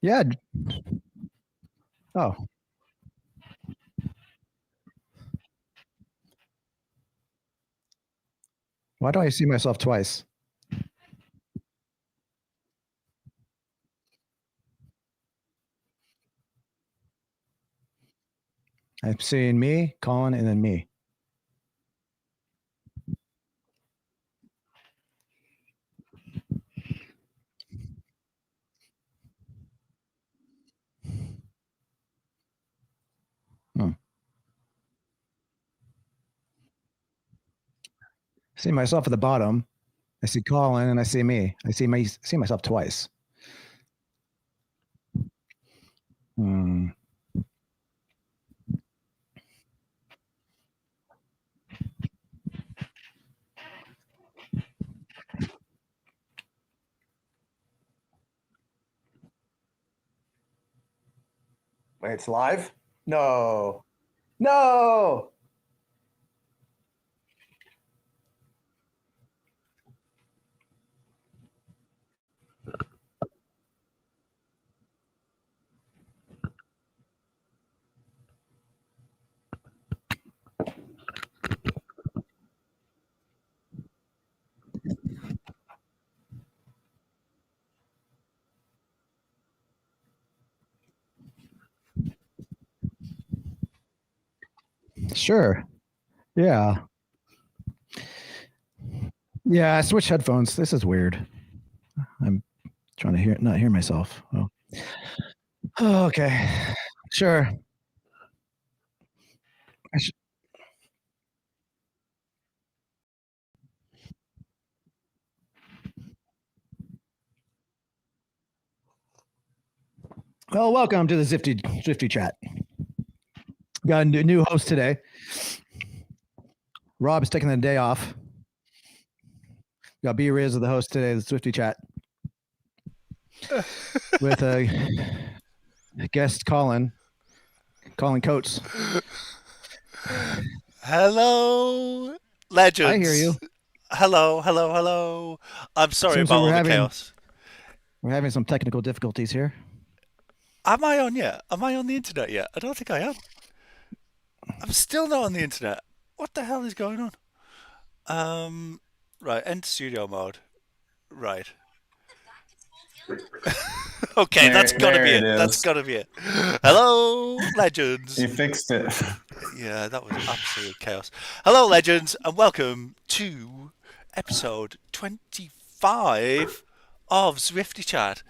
Yeah. Oh, why do I see myself twice? I'm seeing me, Colin, and then me. Hmm. I see myself at the bottom. I see Colin, and I see me. I see myself twice. Hmm. Wait, it's live? No. No. Sure. Yeah. Yeah. I switched headphones. This is weird. I'm trying to not hear myself. Oh, okay. Sure. Well, welcome to the Zwifty chat. Got a new host today. Rob is taking the day off. Got Rizz the host today, the Swifty chat. With a guest Colin Coates. Hello, legends. I hear you. Hello. I'm sorry Seems about like all the chaos. We're having some technical difficulties here. Am I on yet? Am I on the internet yet? I don't think I am. I'm still not on the internet. What the hell is going on? Right, end studio mode. Right. Okay, that's gotta There be it it. That's is. gotta be it. Hello, legends. You fixed it. Yeah, that was absolute chaos. Hello, legends, and welcome to episode 25 of Zwifty Chat.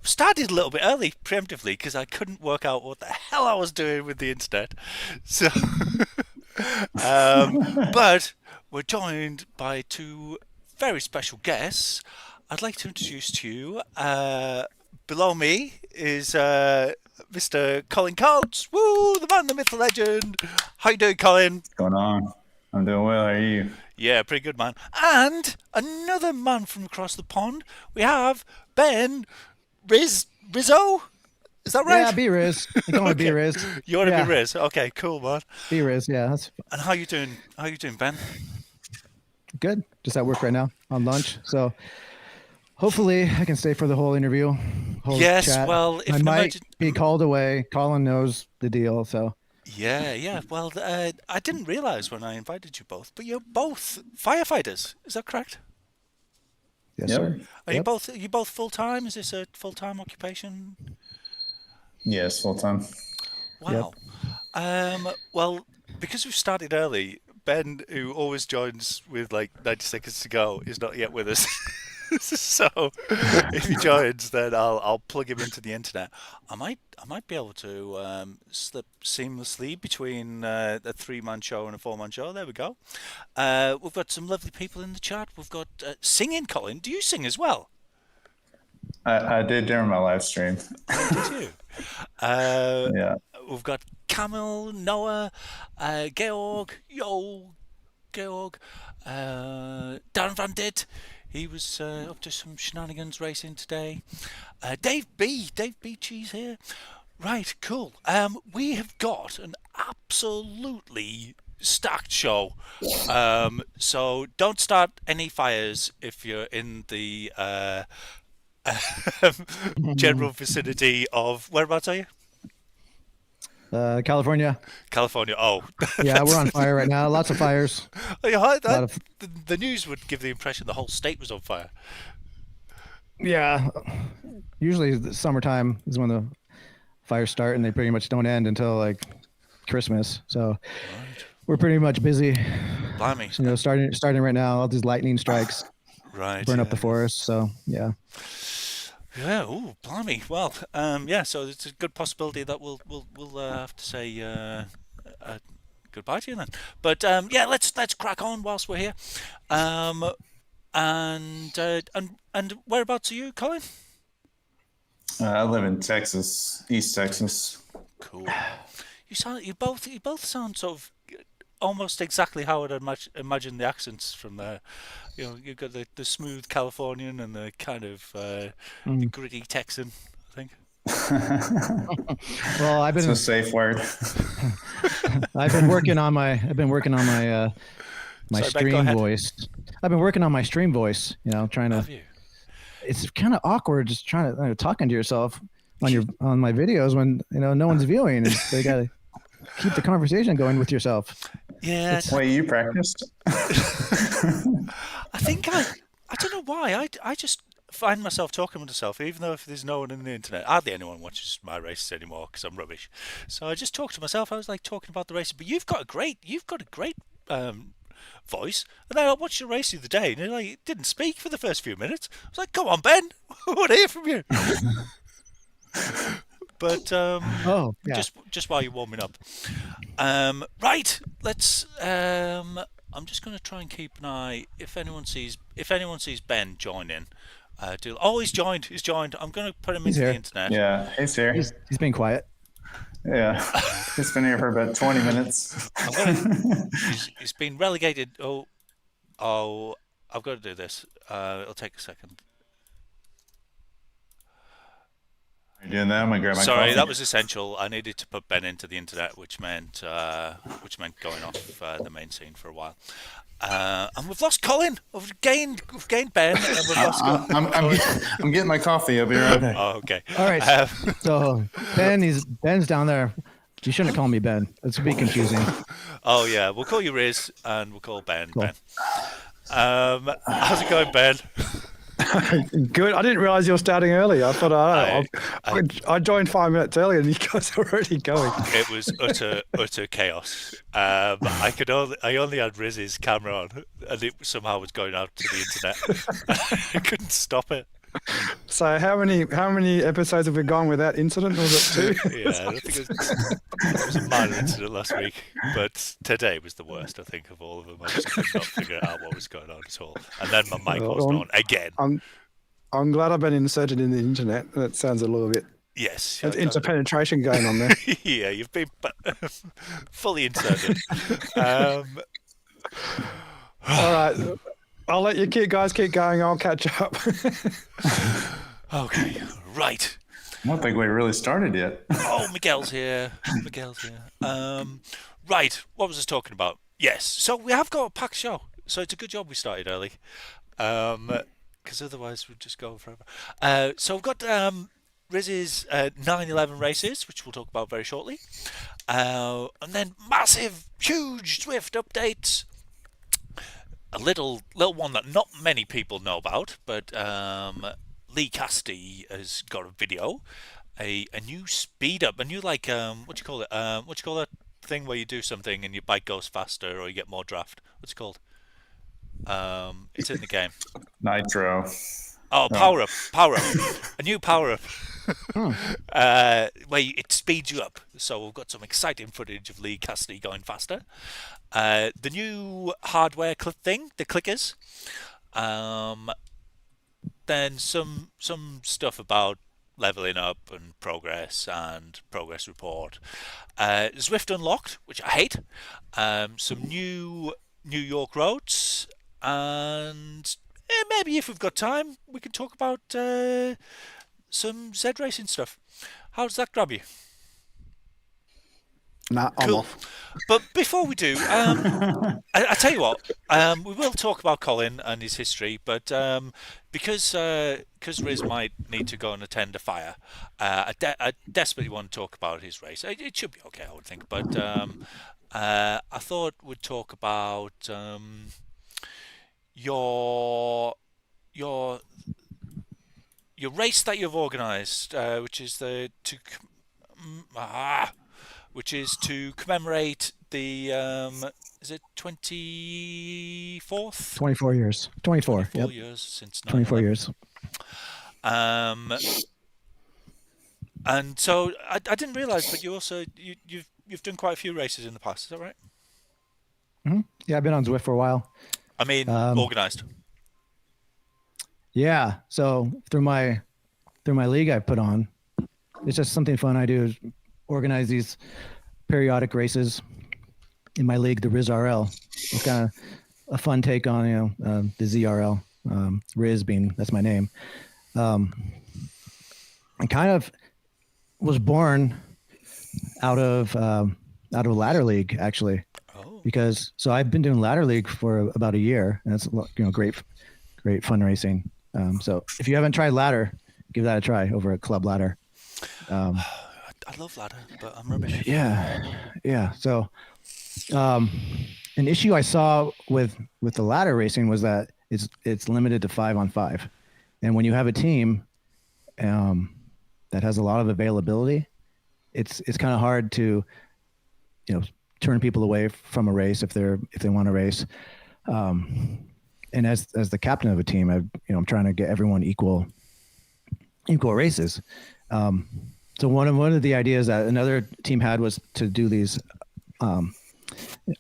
Started a little bit early, preemptively, because I couldn't work out what the hell I was doing with the internet. So, but we're joined by two very special guests. I'd like to introduce to you. Below me is Mr. Colin Coates. Woo, the man, the myth, the legend. How you doing, Colin? What's going on? I'm doing well. How are you? Yeah, pretty good, man. And another man from across the pond. We have Ben Rizzo. Is that right? Yeah, Rizz. You call me Okay. Rizz. You want to Yeah. be Rizz? Okay, cool, man. Rizz. Yeah, that's And how you doing? How you doing, Ben? good. Just at work right now on lunch. So hopefully I can stay for the whole interview. Whole Yes. chat. Well, if I an might be called away. Colin knows the deal. So Yeah. Well, I didn't realize when I invited you both, but you're both firefighters. Is that correct? yes, Yep. sir. Are Yep. you both full time? Is this a full time occupation? Yes, full time. Wow. Well, because we've started early, Ben, who always joins with like 90 seconds to go, is not yet with us. So if he joins, then I'll plug him into the internet. I might be able to slip seamlessly between a 3-man show and a 4-man show. There we go. We've got some lovely people in the chat. We've got singing. Colin, do you sing as well? I did during my live stream. Oh, did you? Uh, Yeah. we've got Camille, Noah, Georg, Georg, Darren Van Dit. He was up to some shenanigans racing today. Dave B Cheese here. Right, cool. We have got an absolutely stacked show. So don't start any fires if you're in the General vicinity of whereabouts are you? California. California. Oh, Yeah, we're on fire right now. Lots of fires. yeah, A lot of the news would give the impression the whole state was on fire. yeah. Usually the summertime is when the fires start, and they pretty much don't end until like Christmas. So Right. we're pretty much busy. Blimey. Starting right now. All these lightning strikes Right. burn up Yeah. the forest. So yeah. Yeah. Oh, blimey. Well, yeah. So it's a good possibility that we'll have to say goodbye to you then. But yeah, let's crack on whilst we're here. Um, and whereabouts are you, Colin? I live in Texas, East Texas. Cool. You both sound sort of almost exactly how I'd imagine the accents from there. You know, you've got the smooth Californian and the kind of the Mm. gritty Texan, I think. Well, It's a safe word. I've been working on my my Sorry, Ben, go stream ahead. voice. I've been working on my stream voice. You know, trying to. Have you? It's kind of awkward just trying to talking to yourself on my videos when no one's viewing. And they gotta keep the conversation going with yourself. Yeah, Wait, you practiced? I think I don't know why. I just find myself talking to myself, even though if there's no one on the internet. Hardly anyone watches my races anymore because I'm rubbish. So I just talk to myself. I was like talking about the races, but you've got a great voice. And then I watched your race the other day, and you like didn't speak for the first few minutes. I was like, "Come on, Ben, I want to hear from you." But Oh yeah. just while you're warming up, right? Let's. I'm just going to try and keep an eye. If anyone sees Ben join in, he's joined. He's joined. I'm going to put him He's into the here. internet. Yeah, he's here. He's being quiet. Yeah, he's been here for about 20 minutes. He's been relegated. Oh, I've got to do this. It'll take a second. You're doing that? I'm gonna grab my Sorry, coffee. that was essential. I needed to put Ben into the internet, which meant going off the main scene for a while. And we've lost Colin. We've gained Ben, and we've lost Colin. I'm getting my coffee. I'll be right back. Oh, okay. All right. So Ben's down there. You shouldn't call me Ben. That's a bit confusing. Oh yeah, we'll call you Rizz, and we'll call Ben Cool. Ben. How's it going, Ben? Good. I didn't realize you were starting early. I thought I joined 5 minutes early, and you guys are already going. It was utter chaos. I only had Rizz's camera on, and it somehow was going out to the internet. I couldn't stop it. So how many episodes have we gone without incident? Was it 2? Yeah, I think it was a minor incident last week, but today was the worst, I think, of all of them. I just could not figure out what was going on at all. And then my mic wasn't on again. I'm glad I've been inserted in the internet. That sounds a little bit Yes. interpenetration going on there. Yeah, you've been fully inserted. All right. I'll let you guys keep going. I'll catch up. Okay, right. I don't think we really started yet. Oh, Miguel's here. Right, what was I talking about? Yes, so we have got a packed show. So it's a good job we started early. Because otherwise we'd just go forever. So we've got Rizz's 9/11 races, which we'll talk about very shortly. And then massive, huge Zwift updates. A little one that not many people know about, but Lee Cassidy has got a video, a new speed up, a new what do you call it? What do you call that thing where you do something and your bike goes faster or you get more draft? What's it called? It's in the game. Nitro. Oh, power up, a new power up. Where it speeds you up. So we've got some exciting footage of Lee Cassidy going faster. The new hardware thing, the clickers. Then some stuff about leveling up and progress report. Zwift Unlocked, which I hate. Some new New York roads, and maybe if we've got time, we can talk about some Z racing stuff. How does that grab you? Nah, I'm Cool. off. But before we do, I tell you what, we will talk about Colin and his history, but because Rizz might need to go and attend a fire, I desperately want to talk about his race. It should be okay, I would think. But I thought we'd talk about your your your race that you've organised, which is which is to commemorate the is it 24th? 24 years. 24. 24 Yep. years since 24 9/11. years. And so I didn't realise, but you've done quite a few races in the past. Is that right? Hmm. Yeah, I've been on Zwift for a while. I mean, organised. Yeah. So through my league I put on, it's just something fun I do is organize these periodic races in my league, the Rizz RL. It's kind of a fun take on, the ZRL, Rizz that's my name. I kind of was born out of a ladder league, actually, because so I've been doing ladder league for about a year, and it's great fun racing. So if you haven't tried ladder, give that a try over at Club Ladder. I love ladder, but I'm rubbish. Yeah. So, an issue I saw with the ladder racing was that it's limited to 5-on-5, and when you have a team that has a lot of availability, it's kind of hard to turn people away from a race if they want to race. And as the captain of a team, I'm trying to get everyone equal races. So one of the ideas that another team had was to do these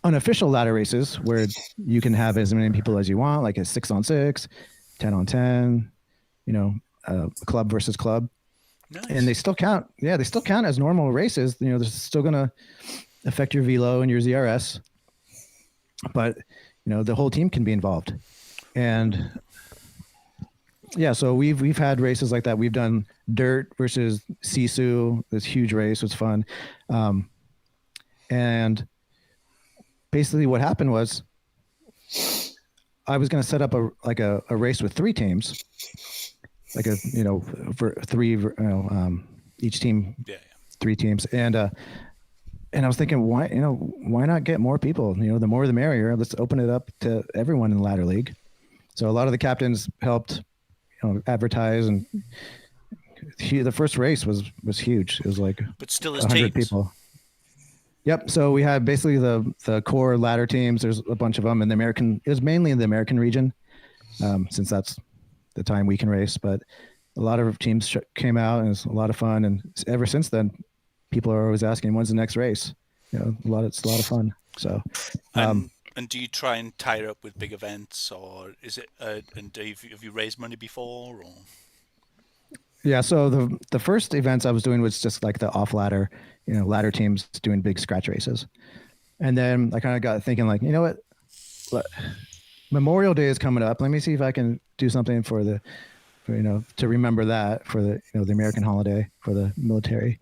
unofficial ladder races where you can have as many people as you want, like a 6-on-6, 10-on-10, club versus club. Nice. And they still count. Yeah, they still count as normal races. They're still going to affect your velo and your ZRS, but the whole team can be involved. And yeah, so we've had races like that. We've done dirt versus Sisu. This huge race was fun. And basically what happened was I was going to set up a race with 3 teams, like for 3, each team, 3 teams. And I was thinking, why not get more people? The more the merrier. Let's open it up to everyone in the ladder league. So a lot of the captains helped, advertise, and the first race was huge. It was like but still as 100 teams. people. Yep. So we had basically the core ladder teams. There's a bunch of them in it was mainly in the American region, since that's the time we can race. But a lot of teams came out, and it was a lot of fun. And ever since then, people are always asking, when's the next race? It's a lot of fun. So, and do you try and tie it up with big events, or is it? And have you raised money before? Or? Yeah. So the first events I was doing was just like the off ladder, ladder teams doing big scratch races, and then I kind of got thinking, like, Memorial Day is coming up. Let me see if I can do something for to remember that for the the American holiday for the military.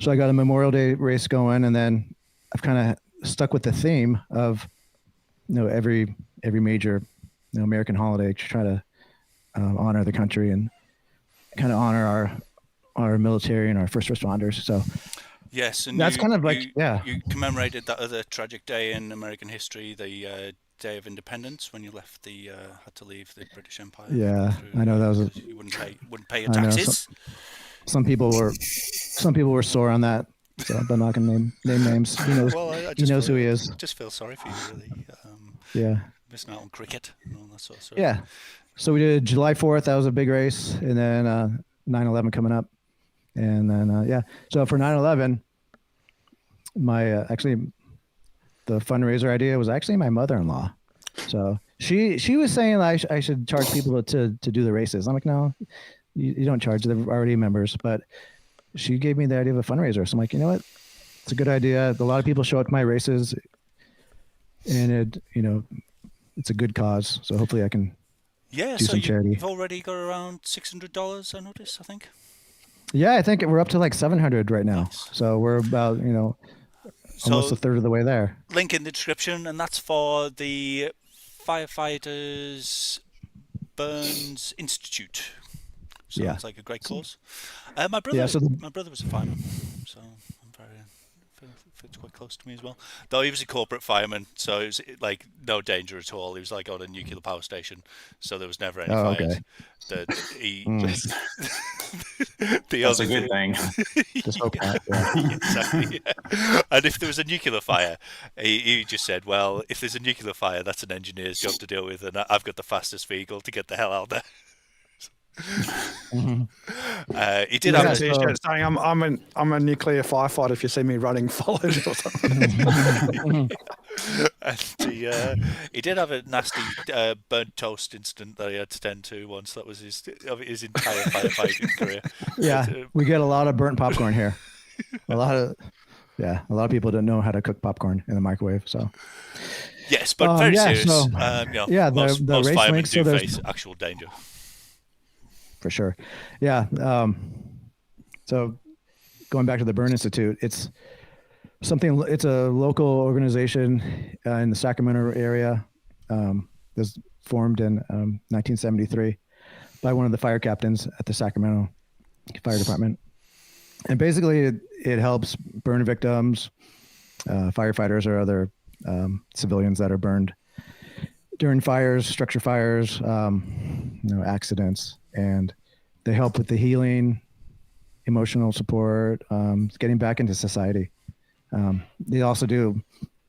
So I got a Memorial Day race going, and then I've kind of stuck with the theme of every major American holiday to try to honor the country and kind of honor our military and our first responders. So yes, and that's kind of like you commemorated that other tragic day in American history, the Day of Independence, when you left had to leave the British Empire. Yeah, I know that was you wouldn't pay your taxes. Some people were sore on that. So I'm not going to name names. He knows. Well, he knows who he is. Just feel sorry for you, really. Yeah. Missing out on cricket and all that sort of stuff. Yeah. So we did July 4th. That was a big race, and then 9/11 coming up, and then yeah. So for 9/11, my actually the fundraiser idea was actually my mother-in-law. So she was saying I should charge people to do the races. I'm like, no, you don't charge. They're already members, but she gave me the idea of a fundraiser. So I'm like, you know what? It's a good idea. A lot of people show up to my races, and it's a good cause. So hopefully I can do some charity. You've already got around $600, I noticed, I think. Yeah, I think we're up to like 700 right now. Nice. So we're about, almost a third of the way there. Link in the description, and that's for the Firefighters Burns Institute. Sounds like a great cause. My brother, my brother was a fireman, so I'm very fits quite close to me as well. Though he was a corporate fireman, so it was like no danger at all. He was like on a nuclear power station, so there was never any fires. Okay. That he. That's a good thing. Just hope not, Exactly. Yeah. And if there was a nuclear fire, he just said, "Well, if there's a nuclear fire, that's an engineer's job to deal with, and I've got the fastest vehicle to get the hell out there." He did have a t-shirt saying I'm a nuclear firefighter if you see me running forward or something. And he did have a nasty burnt toast incident that he had to tend to once. That was his entire firefighting career. Yeah, But, we get a lot of burnt popcorn here. A lot of people don't know how to cook popcorn in the microwave. So yes, but very serious. So, most race firemen links, do so face actual danger. For sure. Yeah. So going back to the Burn Institute, it's a local organization in the Sacramento area. That's formed in 1973 by one of the fire captains at the Sacramento Fire Department. And basically it helps burn victims, firefighters or other civilians that are burned during fires, structure fires, accidents. And they help with the healing, emotional support, getting back into society. They also do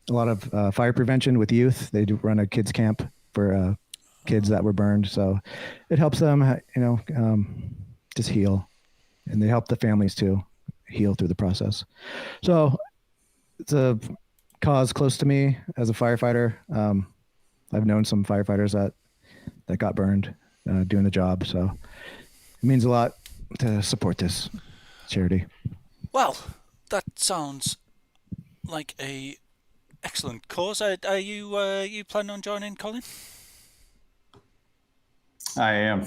a lot of fire prevention with youth. They do run a kids camp for kids that were burned. So it helps them, just heal. And they help the families too heal through the process. So it's a cause close to me as a firefighter. I've known some firefighters that got burned doing the job. So it means a lot to support this charity. Well, that sounds like a excellent cause. Are you planning on joining, Colin? I am.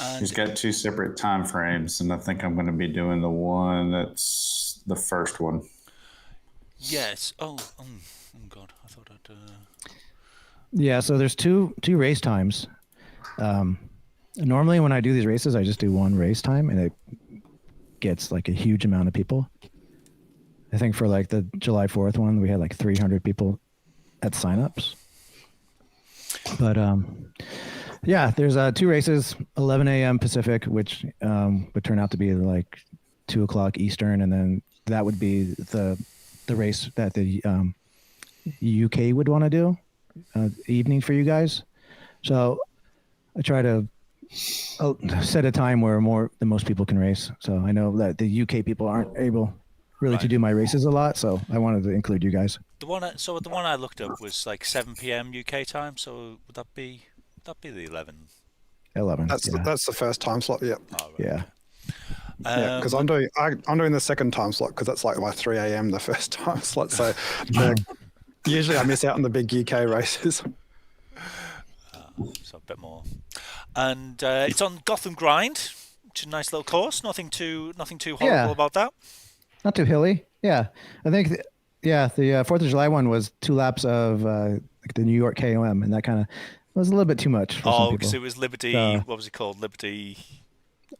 And He's got 2 separate time frames, and I think I'm going to be doing the one that's the first one. yes. Oh God! I thought I'd. Yeah. So there's two race times. Normally when I do these races, I just do one race time and it gets like a huge amount of people. I think for like the July 4th one, we had like 300 people at signups. But there's 2 races, 11 a.m. Pacific, which would turn out to be like 2 o'clock Eastern. And then that would be the race that the UK would want to do evening for you guys. So I try to set a time where the most people can race. So I know that the UK people aren't able really to do my races a lot. So I wanted to include you guys. The one I looked up was like 7 p.m. UK time. So would that be the 11? 11. That's the first time slot. Yeah. Oh, right. Yeah. Because I'm doing the second time slot because that's like my 3 a.m. the first time slot. So usually I miss out on the big UK races. So a bit more. And it's on Gotham Grind, which is a nice little course. Nothing too horrible about that. Not too hilly. Yeah. I think the 4th of July one was 2 laps of like the New York KOM, and that kind of was a little bit too much for some people. Because it was Liberty. What was it called? Liberty.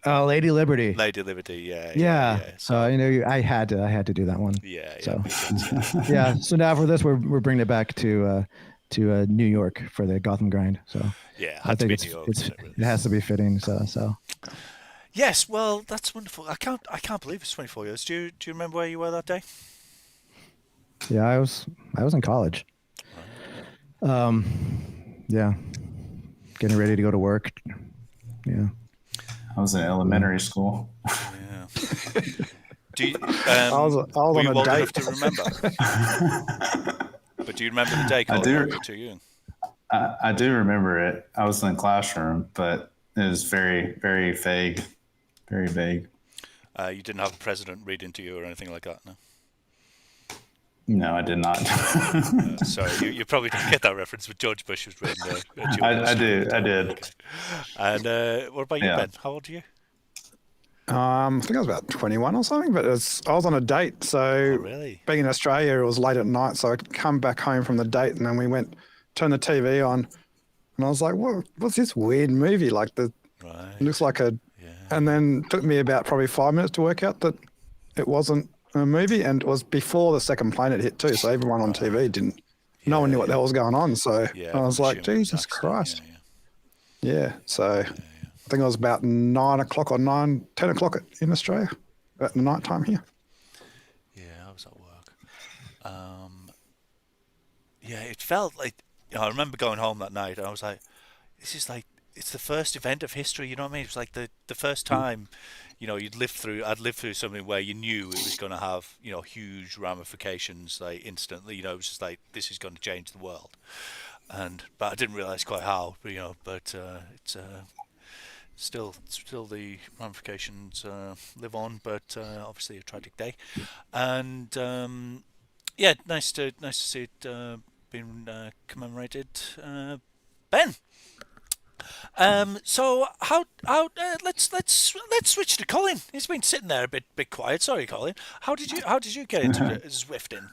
Lady Liberty. Lady Liberty. Yeah. Yeah. So I had to do that one. Yeah. So yeah. So now for this, we're bringing it back to New York for the Gotham Grind. So yeah, I think it has to be fitting. So. Yes. Well, that's wonderful. I can't believe it's 24 years. Do you remember where you were that day? Yeah, I was in college. Yeah, getting ready to go to work. Yeah, I was in elementary school. Yeah. Do you, I was were you on a old date. enough to remember? But do you remember the day, Colin? I do. Or were you too young? I do remember it. I was in the classroom, but it was very, very vague. Very vague. You didn't have a president reading to you or anything like that, no? No, I did not. Sorry, you probably didn't get that reference, but George Bush was reading I did. And what about you, Ben? How old are you? I think I was about 21 or something, but I was on a date. So Oh, really? being in Australia, it was late at night. So I'd come back home from the date and then we turned the TV on and I was like, what's this weird movie? Like it Right. looks like Yeah. and then it took me about probably 5 minutes to work out that it wasn't a movie, and it was before the second plane had hit too. So everyone on TV didn't, no one knew what the hell was going on. So Yeah. I was like, assume it was Jesus accident. Christ. Yeah. Yeah. So I think it was about 9 o'clock or 10 o'clock in Australia at the night time here. Yeah, I was at work. Yeah, it felt like, I remember going home that night and I was like, this is like, it's the first event of history, you know what I mean? It was like the first time, I'd lived through something where you knew it was going to have, huge ramifications, like instantly, it was just like, this is going to change the world. But I didn't realize quite how, but it's still the ramifications live on, but obviously a tragic day. And yeah, nice to see it being commemorated. Ben, so how let's switch to Colin. He's been sitting there a bit quiet. Sorry, Colin. How did you get into Zwifting?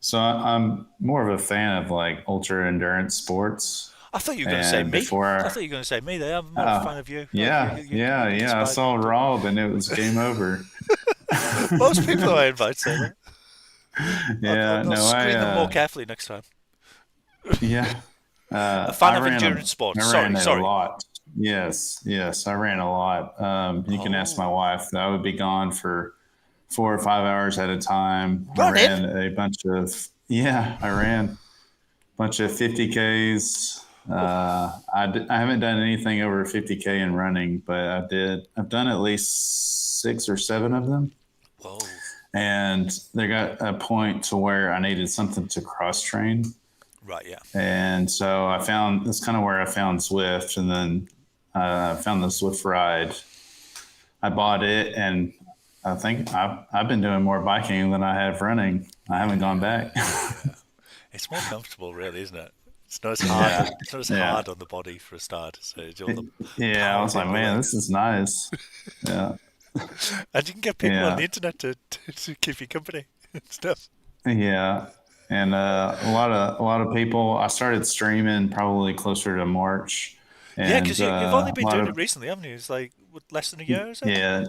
So I'm more of a fan of like ultra endurance sports. I thought you were going to say me. I thought you were going to say me. There, I'm more a fan of you. Yeah, I saw Rob and it was game over. Most people I invite say that. Yeah, I'll screen them more carefully next time. Yeah. A fan of endurance sports. I ran Sorry. a lot. Yes, I ran a lot. You can ask my wife. I would be gone for 4 or 5 hours at a time. I ran a bunch of 50Ks. I haven't done anything over 50K in running, but I've done at least 6 or 7 of them. Whoa. And there got a point to where I needed something to cross train. Right, yeah. And so that's kind of where I found Zwift, and then I found the Zwift ride. I bought it, and I think I've been doing more biking than I have running. I haven't gone back. It's more comfortable, really, isn't it? It's not as hard. It's not as hard on the body for a start. So I was like, man, this is nice. Yeah. And you can get people on the internet to keep you company and stuff. Yeah. And a lot of people. I started streaming probably closer to March. Yeah, because you've only been doing it recently, haven't you? It's like less than a year, is it? Yeah.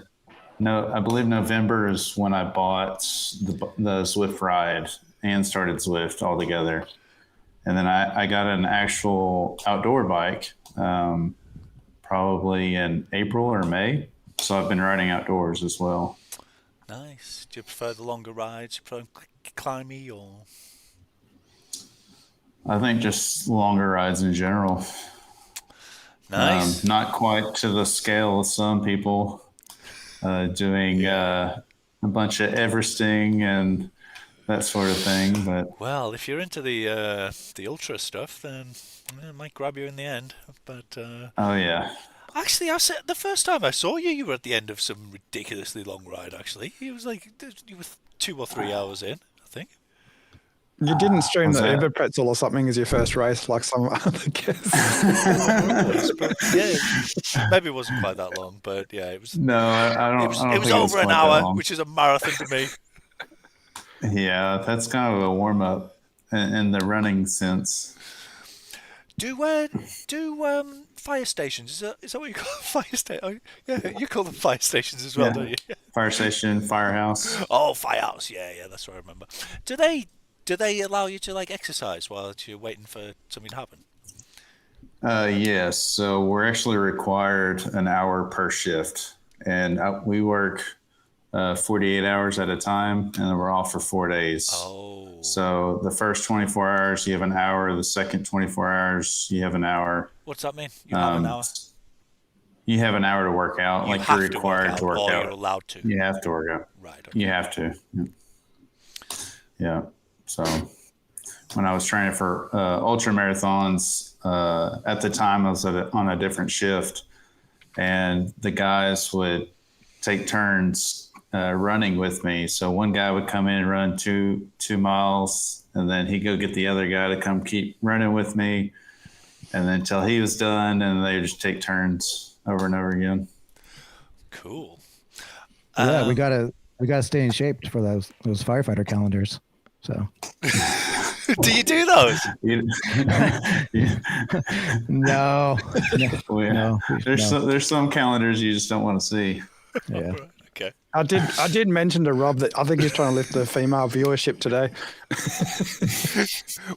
No, I believe November is when I bought the Zwift ride and started Zwift altogether. And then I got an actual outdoor bike probably in April or May. So I've been riding outdoors as well. Nice. Do you prefer the longer rides? Do you prefer climby or? I think just longer rides in general. Nice. Not quite to the scale of some people doing a bunch of Everesting and that sort of thing. But well, if you're into the ultra stuff, then it might grab you in the end. But oh yeah. Actually, the first time I saw you, you were at the end of some ridiculously long ride. Actually, it was like you were 2 or 3 hours in, I think. You didn't stream the Uber Pretzel or something as your first race, like some other guests. Yeah, maybe it wasn't quite that long, but yeah, it was. No, I don't. It was over an hour, which is a marathon to me. Yeah, that's kind of a warm up in the running sense. Do fire stations? Is that what you call fire stations? Oh, yeah, you call them fire stations as well, don't you? Fire station, firehouse. Oh, firehouse. Yeah, that's what I remember. Do they allow you to like exercise while you're waiting for something to happen? Yes. So we're actually required an hour per shift, and we work 48 hours at a time, and then we're off for 4 days. Oh. So the first 24 hours, you have an hour. The second 24 hours, you have an hour. What's that mean? You have an hour? You have an hour to work out. You're required to work out. You're allowed to. You have to work out. Right. Okay. You have to. Yeah. So when I was training for ultra marathons, at the time I was on a different shift, and the guys would take turns running with me. So one guy would come in and run two miles, and then he'd go get the other guy to come keep running with me, and then until he was done, and they would just take turns over and over again. Cool. Yeah, we gotta stay in shape for those firefighter calendars. So. Do you do those? No. There's some calendars you just don't want to see. Yeah. Right, okay. I did mention to Rob that I think he's trying to lift the female viewership today.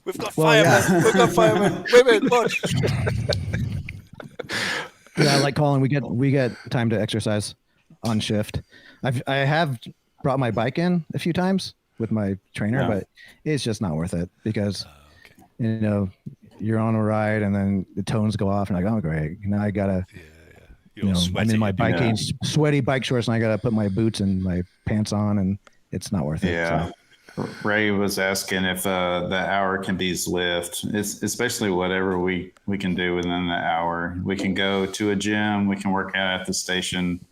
We've got firemen. We've got firemen. Women, watch. Yeah, like Colin, we get time to exercise on shift. I have brought my bike in a few times with my trainer, but it's just not worth it because you're on a ride and then the tones go off and like, oh great, now I gotta I'm in my biking sweaty bike shorts and I gotta put my boots and my pants on and it's not worth it. Yeah. So. Ray was asking if the hour can be Zwift. It's especially whatever we can do within the hour. We can go to a gym, we can work out at the station,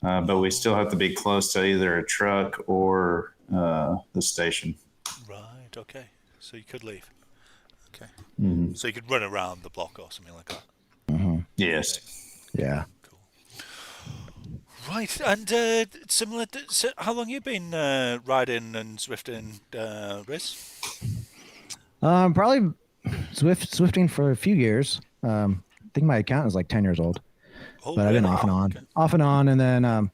but we still have to be close to either a truck or the station. Right. Okay. So you could leave. Okay. Mm-hmm. So you could run around the block or something like that. Mm-hmm. Yes. Okay. Yeah. Cool. Right. And similar. So how long you been riding and Zwifting, Rizz? Probably Zwifting for a few years. I think my account is like 10 years old, but I've been off and on. And then I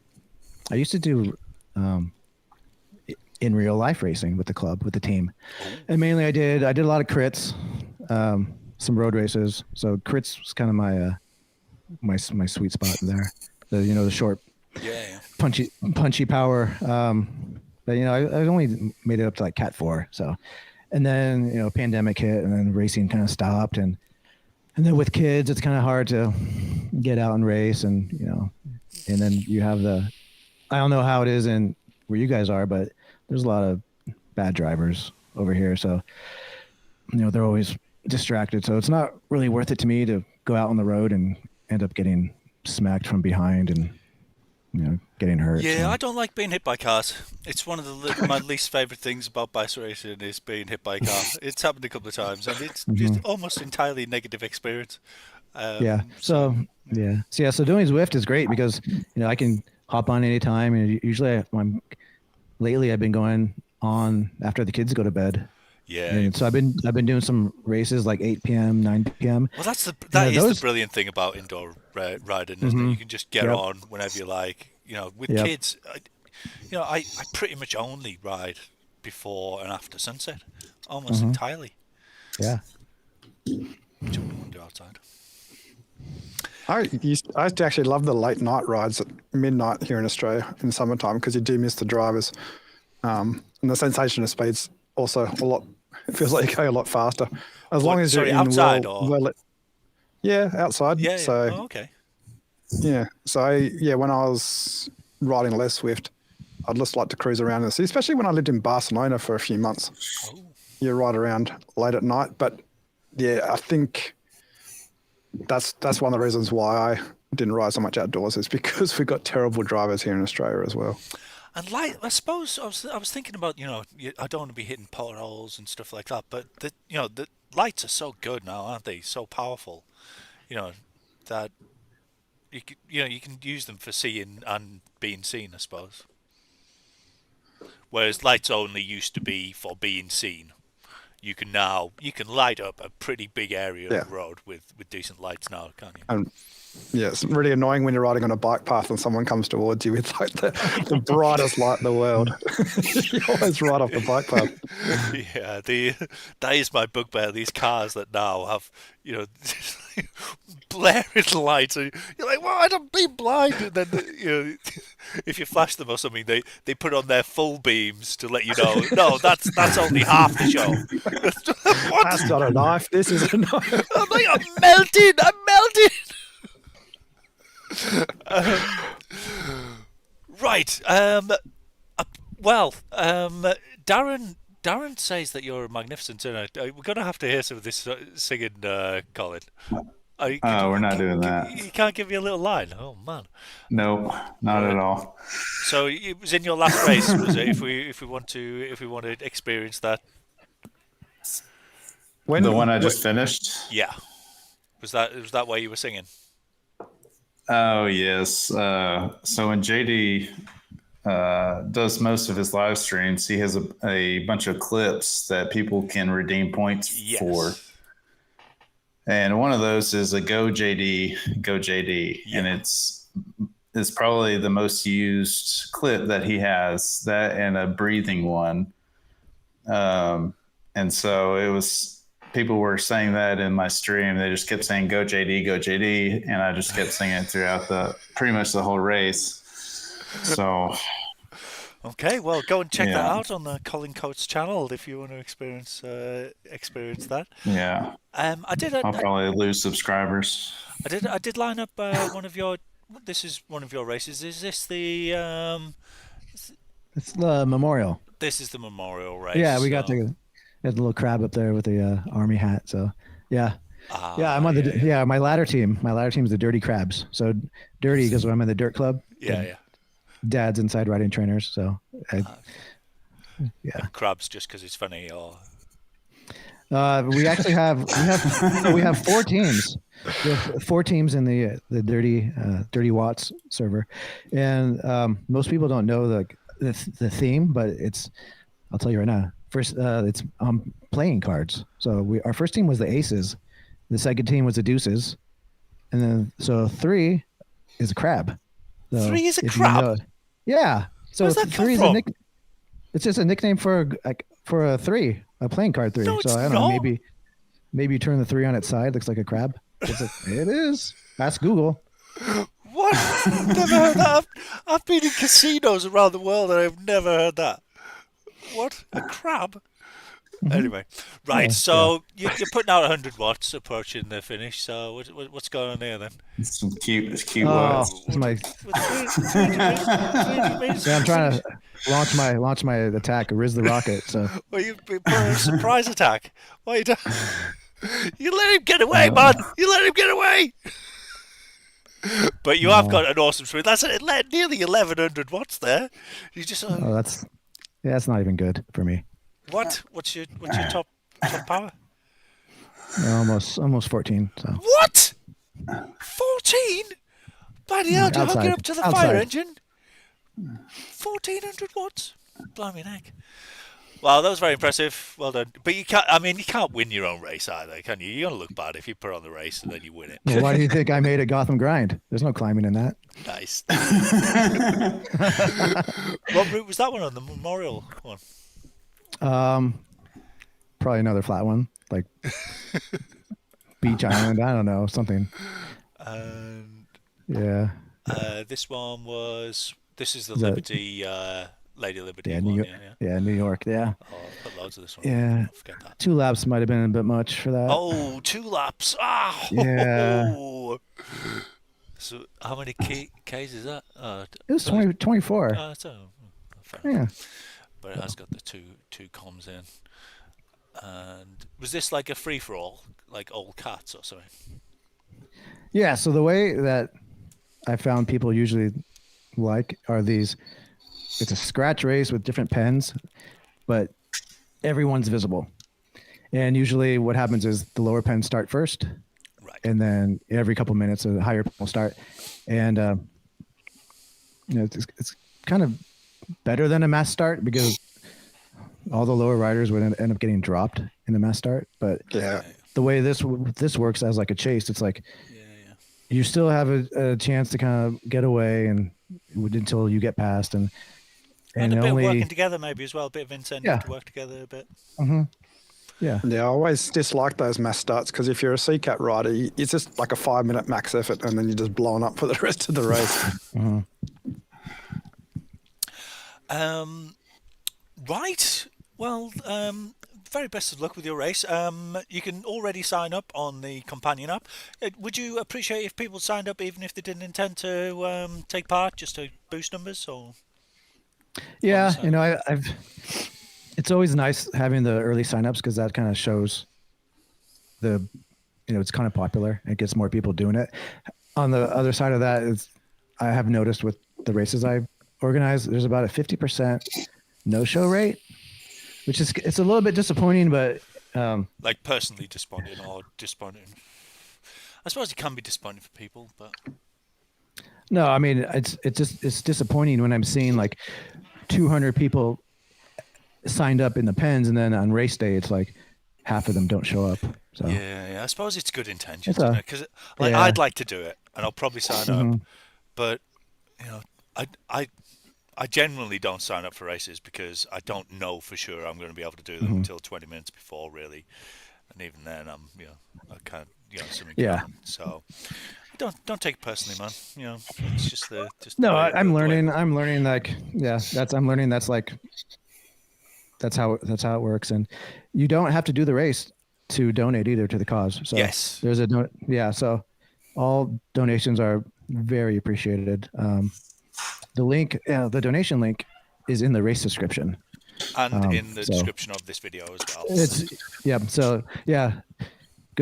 used to do in real life racing with the club, with the team. And mainly I did a lot of crits, some road races. So crits was kind of my sweet spot there. The short, punchy power. But I only made it up to like Cat 4. So, and then pandemic hit, and then racing kind of stopped, and then with kids, it's kind of hard to get out and race, and and then you have I don't know how it is in where you guys are, but there's a lot of bad drivers over here, so they're always distracted. So it's not really worth it to me to go out on the road and end up getting smacked from behind and getting hurt. Yeah, so. I don't like being hit by cars. It's one of my least favorite things about bike racing is being hit by a car. It's happened a couple of times, and it's almost entirely negative experience. So doing Zwift is great because I can hop on anytime, and usually lately I've been going on after the kids go to bed. Yeah. And so I've been doing some races like 8 p.m., 9 p.m. Well, that is the brilliant thing about indoor riding, isn't it? You can just get on whenever you like. With kids, I pretty much only ride before and after sunset, almost entirely. Yeah. Which I wouldn't want to do outside. I used to actually love the late night rides at midnight here in Australia in summertime because you do miss the drivers. And the sensation of speed's also a lot. It feels like you go a lot faster as long as you're in outside outside. Yeah. So okay. Yeah. So when I was riding less Zwift, I'd just like to cruise around in the city, especially when I lived in Barcelona for a few months. Oh. You ride around late at night, but I think that's one of the reasons why I didn't ride so much outdoors is because we've got terrible drivers here in Australia as well. And I suppose I was thinking about I don't want to be hitting potholes and stuff like that, but the lights are so good now, aren't they? So powerful, that you can use them for seeing and being seen, I suppose. Whereas lights only used to be for being seen. You can light up a pretty big area of the road with decent lights now, can't you? It's really annoying when you're riding on a bike path and someone comes towards you with like the brightest light in the world. You always ride off the bike path. Yeah, that is my bugbear. These cars that now have blaring lights. And you're like, well, I don't be blind. And then if you flash them or something, they put on their full beams to let you know. No, that's only half the show. What? That's not a knife. This is a knife. I'm like, I'm melting. Right. Darren says that you're magnificent tonight. We're going to have to hear some of this singing, Colin. We're not doing that. You can't give me a little line. Oh man. No, not at all. So it was in your last race, was it? If we want to experience that. The one I just finished. Yeah. Was that why you were singing? Oh yes. So when JD does most of his live streams, he has a bunch of clips that people can redeem points for. Yes. And one of those is a Go JD, Go JD. Yeah. And it's probably the most used clip that he has, that and a breathing one. And so it was, people were saying that in my stream. They just kept saying, Go JD, Go JD. And I just kept singing it throughout pretty much the whole race. So. Okay, well, go and check that Yeah. out on the Colin Coates channel if you want to experience that. Yeah. I'll probably lose subscribers. I did line up one of your. This is one of your races. Is this the? It's the memorial. This is the memorial race. Yeah, we got the little crab up there with the army hat. So yeah, I'm on the my ladder team. My ladder team is the Dirty Crabs. So dirty because I'm in the dirt club. Yeah. Dad's inside riding trainers. So And crabs just because it's funny, or we actually have we have 4 teams. We have 4 teams in the Dirty Watts server, and most people don't know the theme, but I'll tell you right now. First, it's playing cards. So our first team was the Aces, the second team was the Deuces, and then so 3 is a crab. So 3 is a if you crab. know, yeah. So Where's that 3 is come from? it's just a nickname for a 3, a playing card 3. No, so it's I don't know, not. maybe you turn the 3 on its side, looks like a crab. It is. Ask Google. What? Never heard that. I've been in casinos around the world and I've never heard that. What? A crab? Anyway, right. So you're putting out 100 watts, approaching the finish. So what's going on there then? Some cute Oh, words. it's my, 300 meters yeah, I'm trying to launch my attack, Rizz the rocket. So Well, you've been put a surprise attack. What are you doing? You let him get away, man! You let him get away! But you have got an awesome swing. That's nearly 1100 watts there. You just that's not even good for me. what? What's your top power? Almost 14. So What? 14? Bloody hell! Do you hook it up to the fire engine? 1400 watts. Blimey heck. Well, that was very impressive. Well done. But you can't win your own race either, can you? You're gonna look bad if you put on the race and then you win it. well, why do you think I made a Gotham grind? There's no climbing in that. Nice. What route was that one on, the memorial one? Probably another flat one, like Beach Island. I don't know, something. And Yeah. this one was. This is the Is that- Liberty, Lady Liberty Yeah, one. New York. Yeah, New York. Yeah. Oh, I've put loads of this one. Yeah. I'll forget that. 2 laps might have been a bit much for that. Oh, 2 laps. Ah. Yeah. So how many Ks is that? It was 24. Fair enough. Yeah. But it has got the two comms in. And was this like a free for all, like old cats or something? Yeah. So the way that I found people usually are these. It's a scratch race with different pens, but everyone's visible. And usually what happens is the lower pens start first, Right. and then every couple minutes a higher pen will start. And it's kind of better than a mass start because all the lower riders would end up getting dropped in the mass start. But Yeah. the way this works as like a chase, it's like Yeah. you still have a chance to kind of get away and until you get past and And a bit only of working together maybe as well, a bit of incentive to work together a bit. yeah. Yeah, I always dislike those mass starts because if you're a CCAT rider, it's just like a 5-minute max effort and then you're just blowing up for the rest of the race. Right. Well, very best of luck with your race. You can already sign up on the companion app. Would you appreciate if people signed up even if they didn't intend to take part, just to boost numbers? Or Yeah, I've. It's always nice having the early signups because that kind of shows it's kind of popular. It gets more people doing it. On the other side of that is, I have noticed with the races I organize, there's about a 50% no-show rate, which it's a little bit disappointing, but like personally disappointing or disappointing. I suppose it can be disappointing for people, but No, I mean it's disappointing when I'm seeing like 200 people signed up in the pens, and then on race day it's like half of them don't show up. So Yeah, I suppose it's good intentions, it's isn't a it? Because like yeah. I'd like to do it, and I'll probably sign up, Mhm. but I I I genuinely don't sign up for races because I don't know for sure I'm going to be able to do them Mhm. until 20 minutes before, really, and even then I can't, something can Yeah. happen. So don't take it personally, man. It's just the No, way I'm the way. learning. I'm learning like I'm learning that's like that's how it works, and you don't have to do the race to donate either to the cause. So Yes. there's so all donations are very appreciated. The link, the donation link, is in the race description. And in the So description of this video as well. it's So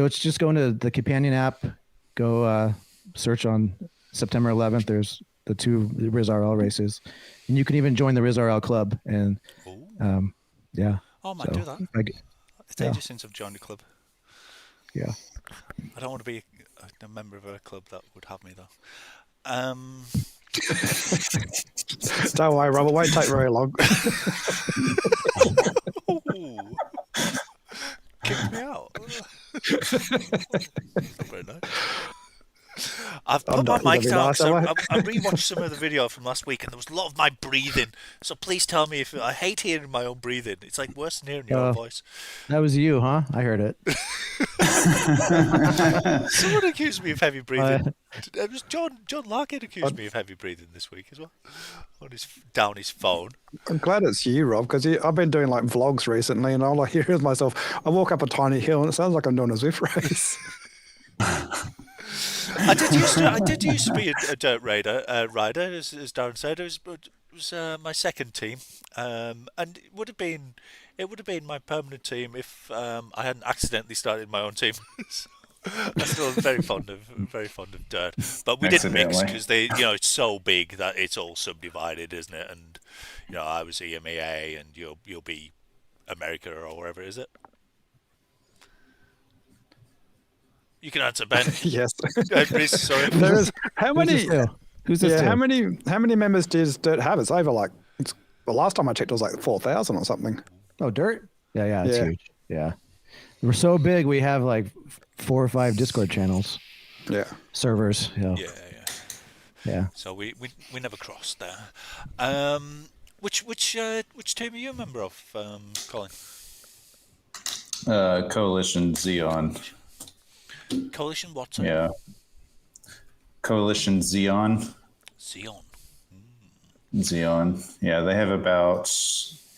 just go into the companion app. Go search on September 11th. There's the 2 Rizz RL races, and you can even join the Rizz RL club. And Ooh. yeah, I might do that. It's yeah. ages since I've joined a club. Yeah. I don't want to be a member of a club that would have me though. Don't worry, Rob. It won't take very long. Ooh. Kick me out. Not very nice. I've put my mic down because I rewatched some of the video from last week, and there was a lot of my breathing. So please tell me if I hate hearing my own breathing. It's like worse than hearing your own voice. That was you, huh? I heard it. Someone accused me of heavy breathing. It was John Larkin accused me of heavy breathing this week as well. Down his phone. I'm glad it's you, Rob, because I've been doing like vlogs recently, and all I hear is myself. I walk up a tiny hill, and it sounds like I'm doing a Zwift race. I did used to be a dirt rider, as Darren said. It was my second team, and it would have been my permanent team if I hadn't accidentally started my own team. I'm still very fond of dirt, but we didn't mix because it's so big that it's all subdivided, isn't it? And I was EMEA, and you'll be America or wherever, is it? You can answer, Ben. Yes. Rizz, sorry. There is how many? Who's this? How many members does Dirt have? It's over like the last time I checked, it was like 4,000 or something. Oh, Dirt? Yeah, it's huge. Yeah, we're so big. We have like 4 or 5 Discord channels. Yeah. Servers. Yeah. So we never crossed there. Which team are you a member of, Colin? Coalition Xeon. Coalition what? Sorry? Yeah. Coalition Xeon. Xeon. Yeah, they have about,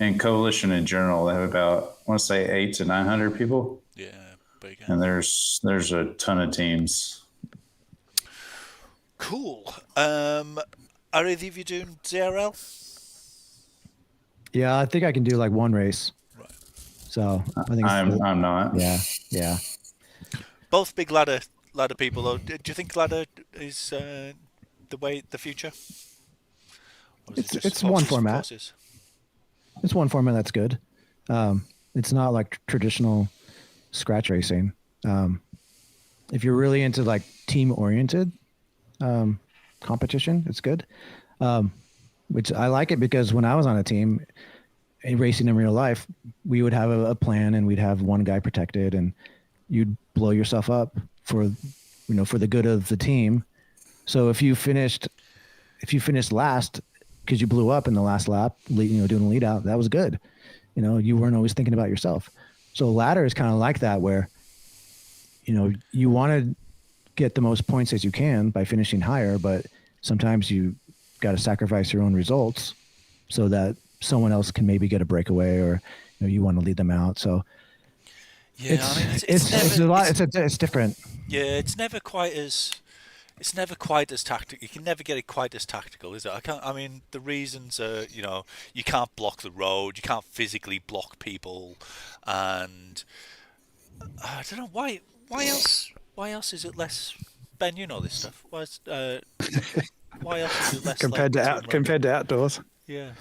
and Coalition in general, they have about, I want to say 800 to 900 people. Yeah, big. And there's a ton of teams. Cool. Are either of you doing ZRL? Yeah, I think I can do like one race. Right. So I think I'm not. Yeah. Both big ladder people, though. Do you think ladder is the future? It's one format. Forces? It's one format that's good. It's not like traditional scratch racing. If you're really into like team oriented competition, it's good. Which I like it because when I was on a team racing in real life, we would have a plan, and we'd have one guy protected, and you'd blow yourself up for the good of the team. So if you finished last because you blew up in the last lap, doing a lead out, that was good. You weren't always thinking about yourself. So ladder is kind of like that, where you want to get the most points as you can by finishing higher, but sometimes you got to sacrifice your own results so that someone else can maybe get a breakaway, or you want to lead them out. So yeah, it's a lot. It's different. Yeah, it's never quite as tactical. You can never get it quite as tactical, is it? The reasons are, you can't block the road, you can't physically block people, and I don't know why else. Why else is it less? Ben, you know this stuff. Why else is it less compared to outdoors? Yeah.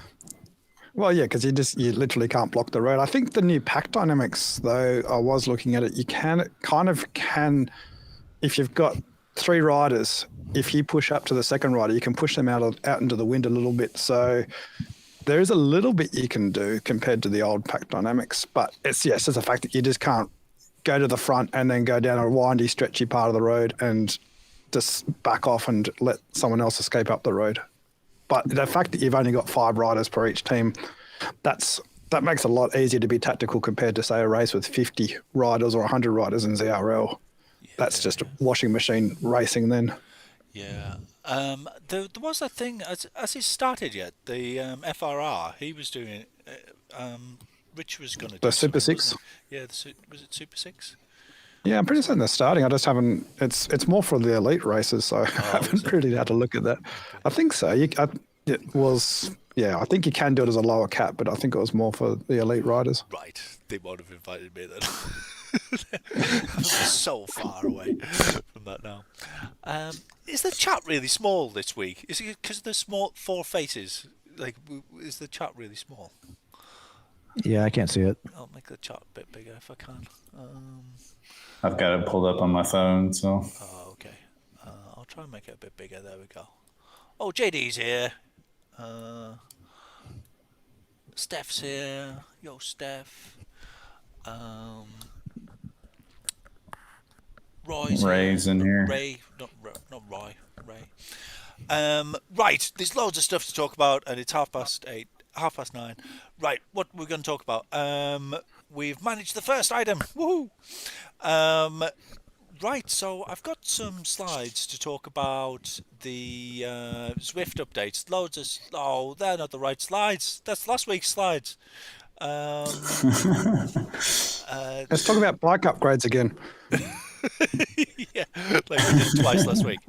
Well, yeah, because you literally can't block the road. I think the new pack dynamics, though, I was looking at it, you can, if you've got 3 riders, if you push up to the second rider, you can push them out into the wind a little bit. So there is a little bit you can do compared to the old pack dynamics, but it's a fact that you just can't go to the front and then go down a windy, stretchy part of the road and just back off and let someone else escape up the road. But the fact that you've only got 5 riders per each team, that makes it a lot easier to be tactical compared to, say, a race with 50 riders or 100 riders in ZRL. That's just a washing machine racing then. Yeah. There was that thing, has it started yet? The FRR, he was doing it. Rich was going to do The Super something, 6? wasn't he? Yeah, was it Super 6? Yeah, I'm pretty certain they're starting. I just haven't. It's more for the elite races, so I haven't really had to look at that. Okay. I think so. It was. Yeah, I think you can do it as a lower cap, but I think it was more for the elite riders. Right, they won't have invited me then. I'm so far away from that now. Is the chat really small this week? Is it because there's 4 faces? Like, is the chat really small? Yeah, I can't see it. I'll make the chat a bit bigger if I can. I've got it pulled up on my phone, so. Oh, okay. I'll try and make it a bit bigger. There we go. Oh, JD's here. Steph's here. Yo, Steph. Ray's in here. Ray, not Roy. Ray. Right. There's loads of stuff to talk about, and it's 9:30. Right. What we're going to talk about? We've managed the first item. Woohoo! Right, so I've got some slides to talk about the Zwift updates. They're not the right slides. That's last week's slides. Let's talk about bike upgrades again. Yeah, like we did twice last week.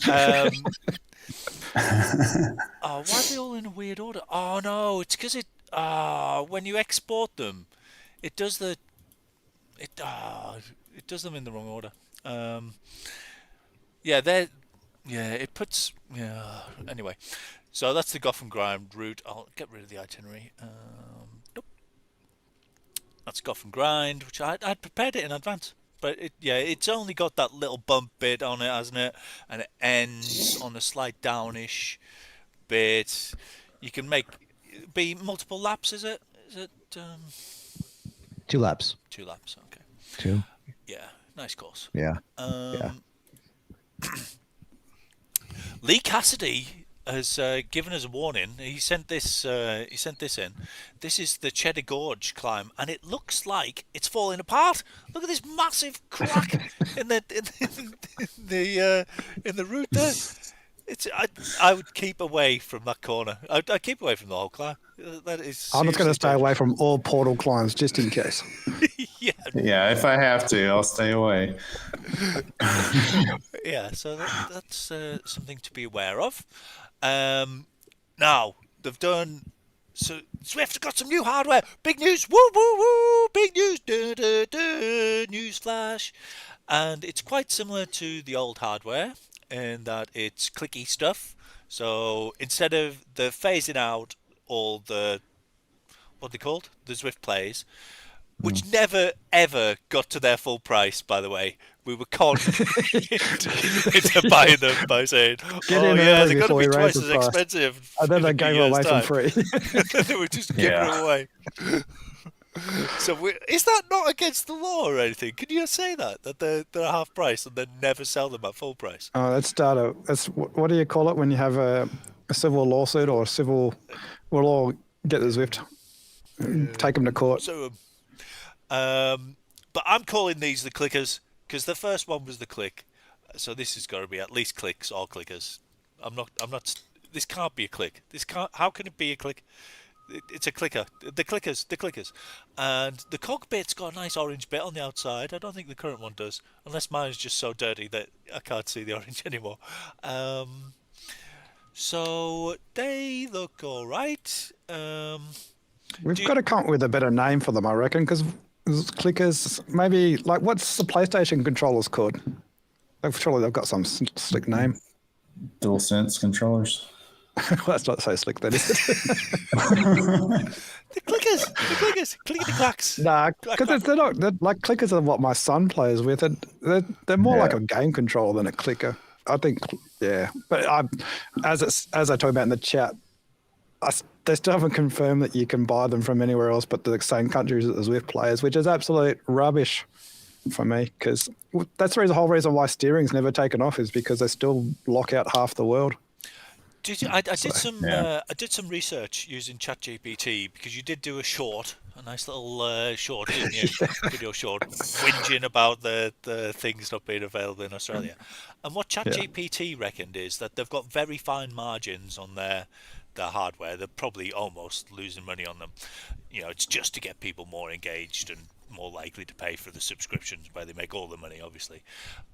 Why are they all in a weird order? Oh no, it's because when you export them, it does it does them in the wrong order. It puts anyway. So that's the Goff and Grind route. I'll get rid of the itinerary. Nope. That's Goff and Grind, which I'd prepared it in advance. But it's only got that little bump bit on it, hasn't it? And it ends on a slight downish bit. You can be multiple laps, is it? Is it 2 laps. 2 laps, okay. 2. Yeah, nice course. Yeah. Lee Cassidy has given us a warning. He sent this in. This is the Cheddar Gorge climb, and it looks like it's falling apart. Look at this massive crack in the route there. I would keep away from that corner. I'd keep away from the whole climb. That is. I'm just going to stay away from all portal climbs just in case. Yeah. Yeah, if I have to, I'll stay away. Yeah, so that's something to be aware of. Now they've done. So Zwift got some new hardware. Big news! Woo woo woo! Big news! Duh, duh, duh. News flash, and it's quite similar to the old hardware in that it's clicky stuff. So instead of the phasing out all the what they called the Zwift plays, which never ever got to their full price, by the way. We were conned into buying them by saying, they're going to be twice as expensive. And then they gave it away for free. They were just giving it away. So is that not against the law or anything? Can you say that they're half price and then never sell them at full price? Oh, that's what do you call it when you have a civil lawsuit or a civil? We'll all get the Zwift, take them to court. So, but I'm calling these the clickers because the first one was the click. So this has got to be at least clicks or clickers. I'm not. This can't be a click. How can it be a click? It's a clicker. The clickers. And the cockpit's got a nice orange bit on the outside. I don't think the current one does, unless mine's just so dirty that I can't see the orange anymore. So they look all right. We've got to come up with a better name for them, I reckon, because clickers, maybe, like, what's the PlayStation controllers called? Surely they've got some slick name. DualSense controllers. Well, that's not so slick, then, is it? The clickers, clickety clacks. Nah, Clack, because they're not like clickers are what my son plays with. And they're more like a game controller than a clicker. I think, yeah. But as I talk about in the chat, they still haven't confirmed that you can buy them from anywhere else but the same countries as the Zwift players, which is absolute rubbish for me, because that's the whole reason why steering's never taken off is because they still lock out half the world. I did some research using ChatGPT because you did do a nice little short, didn't you? Video short, whinging about the things not being available in Australia. And what ChatGPT reckoned is that they've got very fine margins on their hardware. They're probably almost losing money on them. You know, it's just to get people more engaged and more likely to pay for the subscriptions where they make all the money, obviously.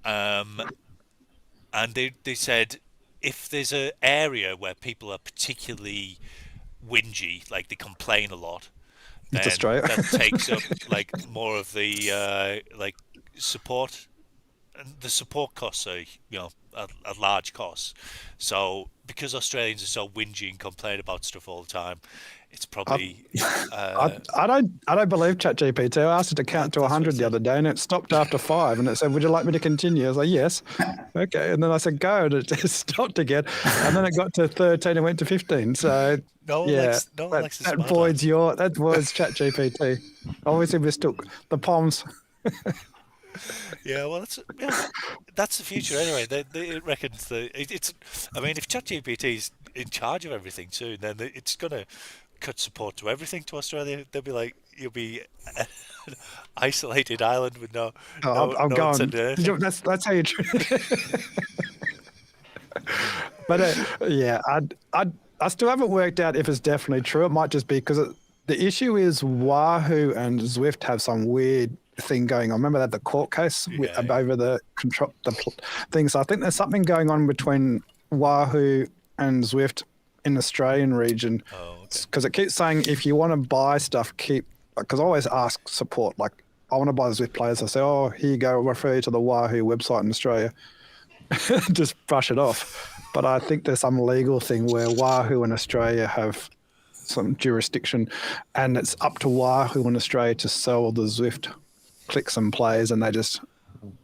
And they said, if there's an area where people are particularly whingy, like they complain a lot, then It's Australia. that takes up like more of the support, and the support costs are a large cost. So because Australians are so whingy and complain about stuff all the time, it's probably. I don't believe ChatGPT. I asked it to count to 100 the other day, and it stopped after 5, and it said, "Would you like me to continue?" I was like, "Yes." Okay, and then I said, "Go," and it just stopped again, and then it got to 13 and went to 15. So no one likes the that smart voids ChatGPT. Obviously mistook the Poms. Yeah, well, that's the future anyway. It reckons it's. I mean, if ChatGPT is in charge of everything soon, then it's gonna cut support to everything to Australia. They'll be like, you'll be an isolated island with no. I'm no going. anything. That's how you. But yeah, I still haven't worked out if it's definitely true. It might just be because the issue is Wahoo and Zwift have some weird thing going on. Remember that the court case over the control thing. So I think there's something going on between Wahoo and Zwift in the Australian region. Because it keeps saying if you want to buy stuff, because I always ask support, like I want to buy the Zwift players. I say, oh, here you go, I'll refer you to the Wahoo website in Australia. Just brush it off. But I think there's some legal thing where Wahoo in Australia have some jurisdiction, and it's up to Wahoo in Australia to sell the Zwift clicks and plays, and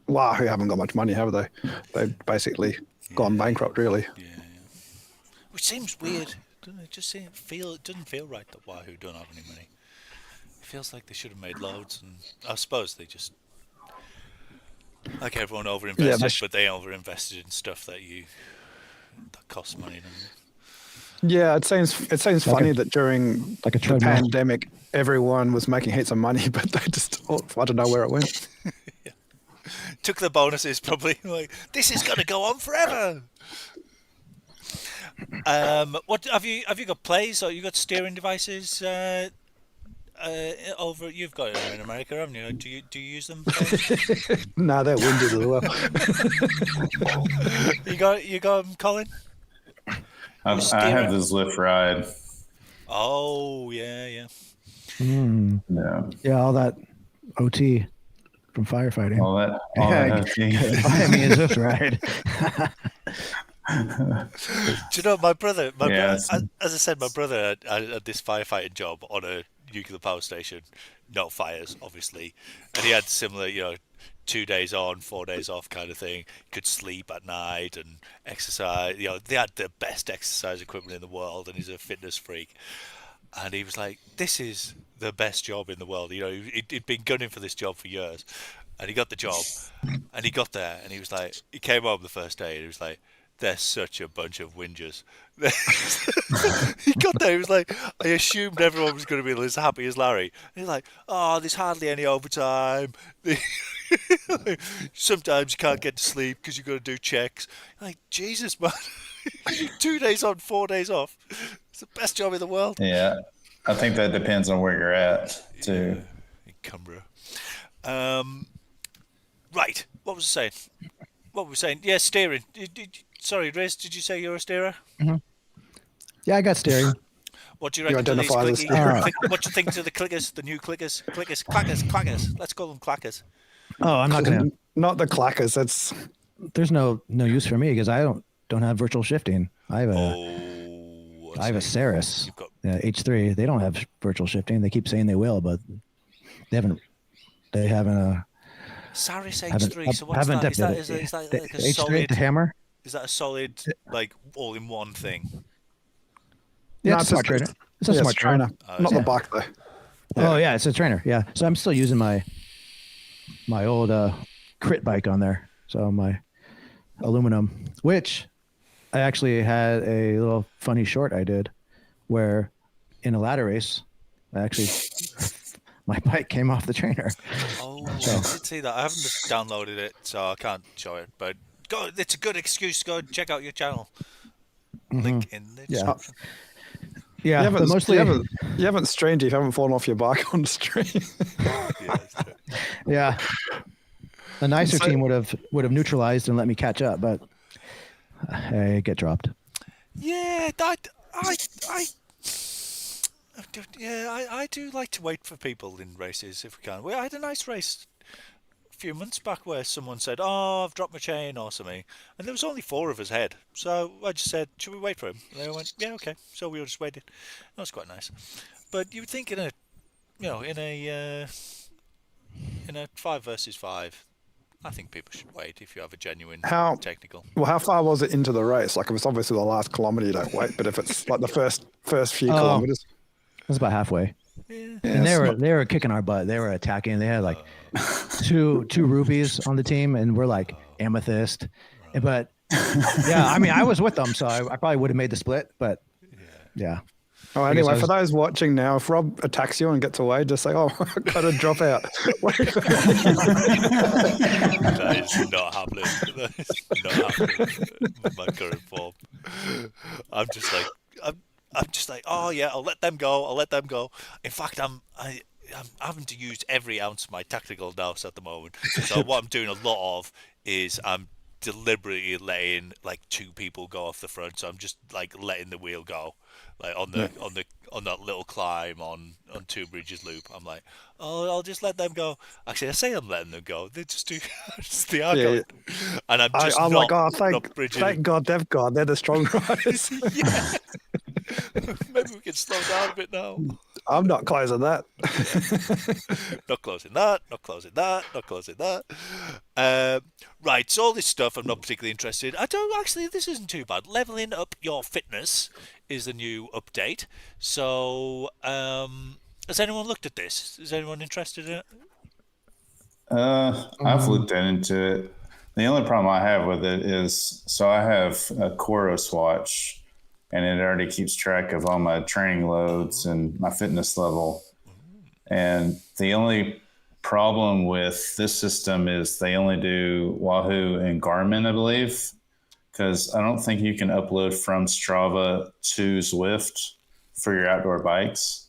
Wahoo haven't got much money, have they? They've basically gone bankrupt, really. Yeah. Which seems weird, doesn't it? It doesn't feel right that Wahoo don't have any money. It feels like they should have made loads, and I suppose they just, like everyone, overinvested, but they overinvested in stuff that costs money. Yeah, it seems funny that during like a the pandemic, everyone was making heaps of money, but they just, I don't know where it went. Yeah. Took the bonuses, probably. Like, this is going to go on forever. What have you got plays, or you got steering devices over? You've got it in America, haven't you? Do you use them? No, they're windy as well. You got them, Colin? I have the Zwift ride. Oh yeah. Yeah, all that OT from firefighting. All that I mean, it's just right. Do you know my brother? As I said, my brother had this firefighting job on a nuclear power station, no fires, obviously, and he had similar, 2 days on, 4 days off kind of thing. Could sleep at night and exercise. They had the best exercise equipment in the world, and he's a fitness freak. And he was like, "This is the best job in the world." He'd been gunning for this job for years, and he got the job, and he got there, and he was like, he came home the first day, and he was like, "They're such a bunch of whingers." He got there, he was like, I assumed everyone was going to be as happy as Larry. And he's like, "Oh, there's hardly any overtime. Sometimes you can't get to sleep because you've got to do checks." Like, Jesus, man. 2 days on, 4 days off. It's the best job in the world. Yeah, I think that depends on where you're at, too. Yeah, in Cumbria. Right, what was I saying? Yeah, steering. Sorry, Rizz, did you say you're a steerer? Mm-hmm. Yeah, I got steering. What do you reckon to these clicky? What do you think to the clickers, the new clickers? Clackers. Let's call them clackers. Oh, I'm not gonna. Not the clackers. There's no use for me because I don't have virtual shifting. I have a Oh, I have a see. Ceres You've got H3. They don't have virtual shifting. They keep saying they will, but they haven't. They haven't. Saris Haven't H3. So what's that? Is that like a H3 solid? the hammer? Is that a solid like all-in-one thing? Yeah, No, it's a smart trainer. It's a smart trainer. Not the bike though. Oh yeah, it's a trainer. Yeah, so I'm still using my old crit bike on there. So my aluminum, which I actually had a little funny short I did, where in a ladder race, my bike came off the trainer. Oh, I did see that. I haven't downloaded it, so I can't show it. But go, it's a good excuse to go and check out your channel. Link in the description. Yeah, but mostly you haven't streamed if you haven't fallen off your bike on stream. Yeah, that's true. yeah. A nicer team would have neutralized and let me catch up, but I get dropped. Yeah, I do like to wait for people in races if we can. I had a nice race a few months back where someone said, "Oh, I've dropped my chain" or something, and there was only 4 of us ahead. So I just said, "Should we wait for him?" And they went, "Yeah, okay." So we all just waited. That was quite nice. But you would think in a 5 versus 5, I think people should wait if you have a genuine technical. Well, how far was it into the race? Like, if it's obviously the last kilometre, you don't wait. But if it's like the first few kilometres, it was about halfway. Yeah. And they were kicking our butt. They were attacking. They had like two rubies on the team, and we're like amethyst. But yeah, I mean, I was with them, so I probably would have made the split. But yeah. Oh, anyway, for those watching now, if Rob attacks you and gets away, just say, "Oh, I've got to drop out." That is not happening. That is not happening with my current form. I'm just like, oh yeah, I'll let them go. In fact, I'm having to use every ounce of my tactical nous at the moment. So what I'm doing a lot of is I'm deliberately letting like 2 people go off the front. So I'm just like letting the wheel go, like on that little climb on Two Bridges loop. I'm like, oh, I'll just let them go. Actually, I say I'm letting them go. They just do the argument, and I'm not. Like, oh, thank God they've gone. They're the strong riders. Yeah. Maybe we can slow down a bit now. I'm not closing that. Not closing that. Right, so all this stuff I'm not particularly interested. This isn't too bad. Leveling up your fitness is the new update. So, has anyone looked at this? Is anyone interested in it? I've looked into it. The only problem I have with it is, so I have a Chorus watch, and it already keeps track of all my training loads and my fitness level. And the only problem with this system is they only do Wahoo and Garmin, I believe, because I don't think you can upload from Strava to Zwift for your outdoor bikes.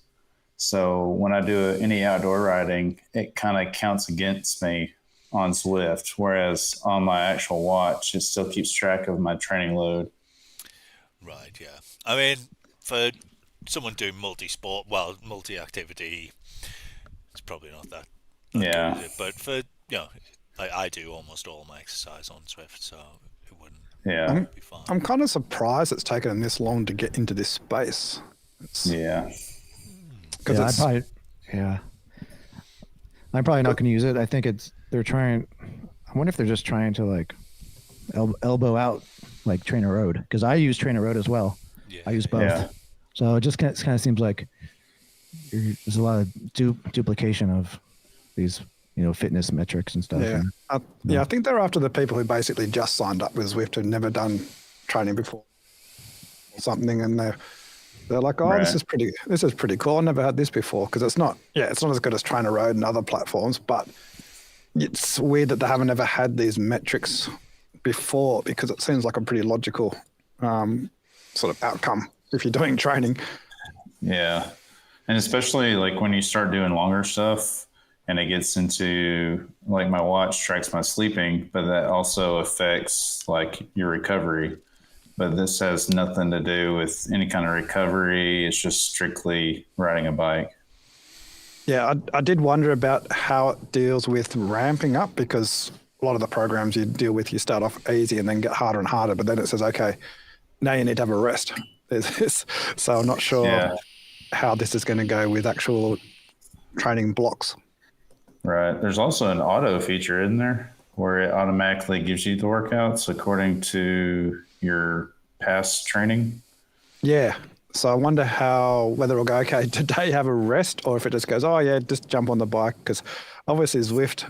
So when I do any outdoor riding, it kind of counts against me on Zwift, whereas on my actual watch, it still keeps track of my training load. Right, yeah. I mean, for someone doing multi-activity, it's probably not that. Yeah. Good, but for, I do almost all my exercise on Zwift, so it wouldn't be fine. I'm kind of surprised it's taken them this long to get into this space. I'm probably not going to use it. I think they're trying. I wonder if they're just trying to like elbow out like Trainer Road, because I use Trainer Road as well. Yeah, I use both. Yeah. So it just kind of seems like there's a lot of duplication of these, fitness metrics and stuff. Yeah. I think they're after the people who basically just signed up with Zwift, who've never done training before or something, and they're like, oh, this is pretty cool. I never had this before, because it's not as good as Trainer Road and other platforms, but it's weird that they haven't ever had these metrics before, because it seems like a pretty logical sort of outcome if you're doing training. Yeah. And especially like when you start doing longer stuff and it gets into, like, my watch tracks my sleeping, but that also affects like your recovery. But this has nothing to do with any kind of recovery. It's just strictly riding a bike. Yeah, I did wonder about how it deals with ramping up, because a lot of the programs you deal with, you start off easy and then get harder and harder, but then it says, okay, now you need to have a rest. So I'm not sure Yeah. how this is going to go with actual training blocks. Right. There's also an auto feature, isn't there, where it automatically gives you the workouts according to your past training. Yeah. So I wonder whether it'll go, okay, today have a rest, or if it just goes, oh yeah, just jump on the bike, because obviously Zwift,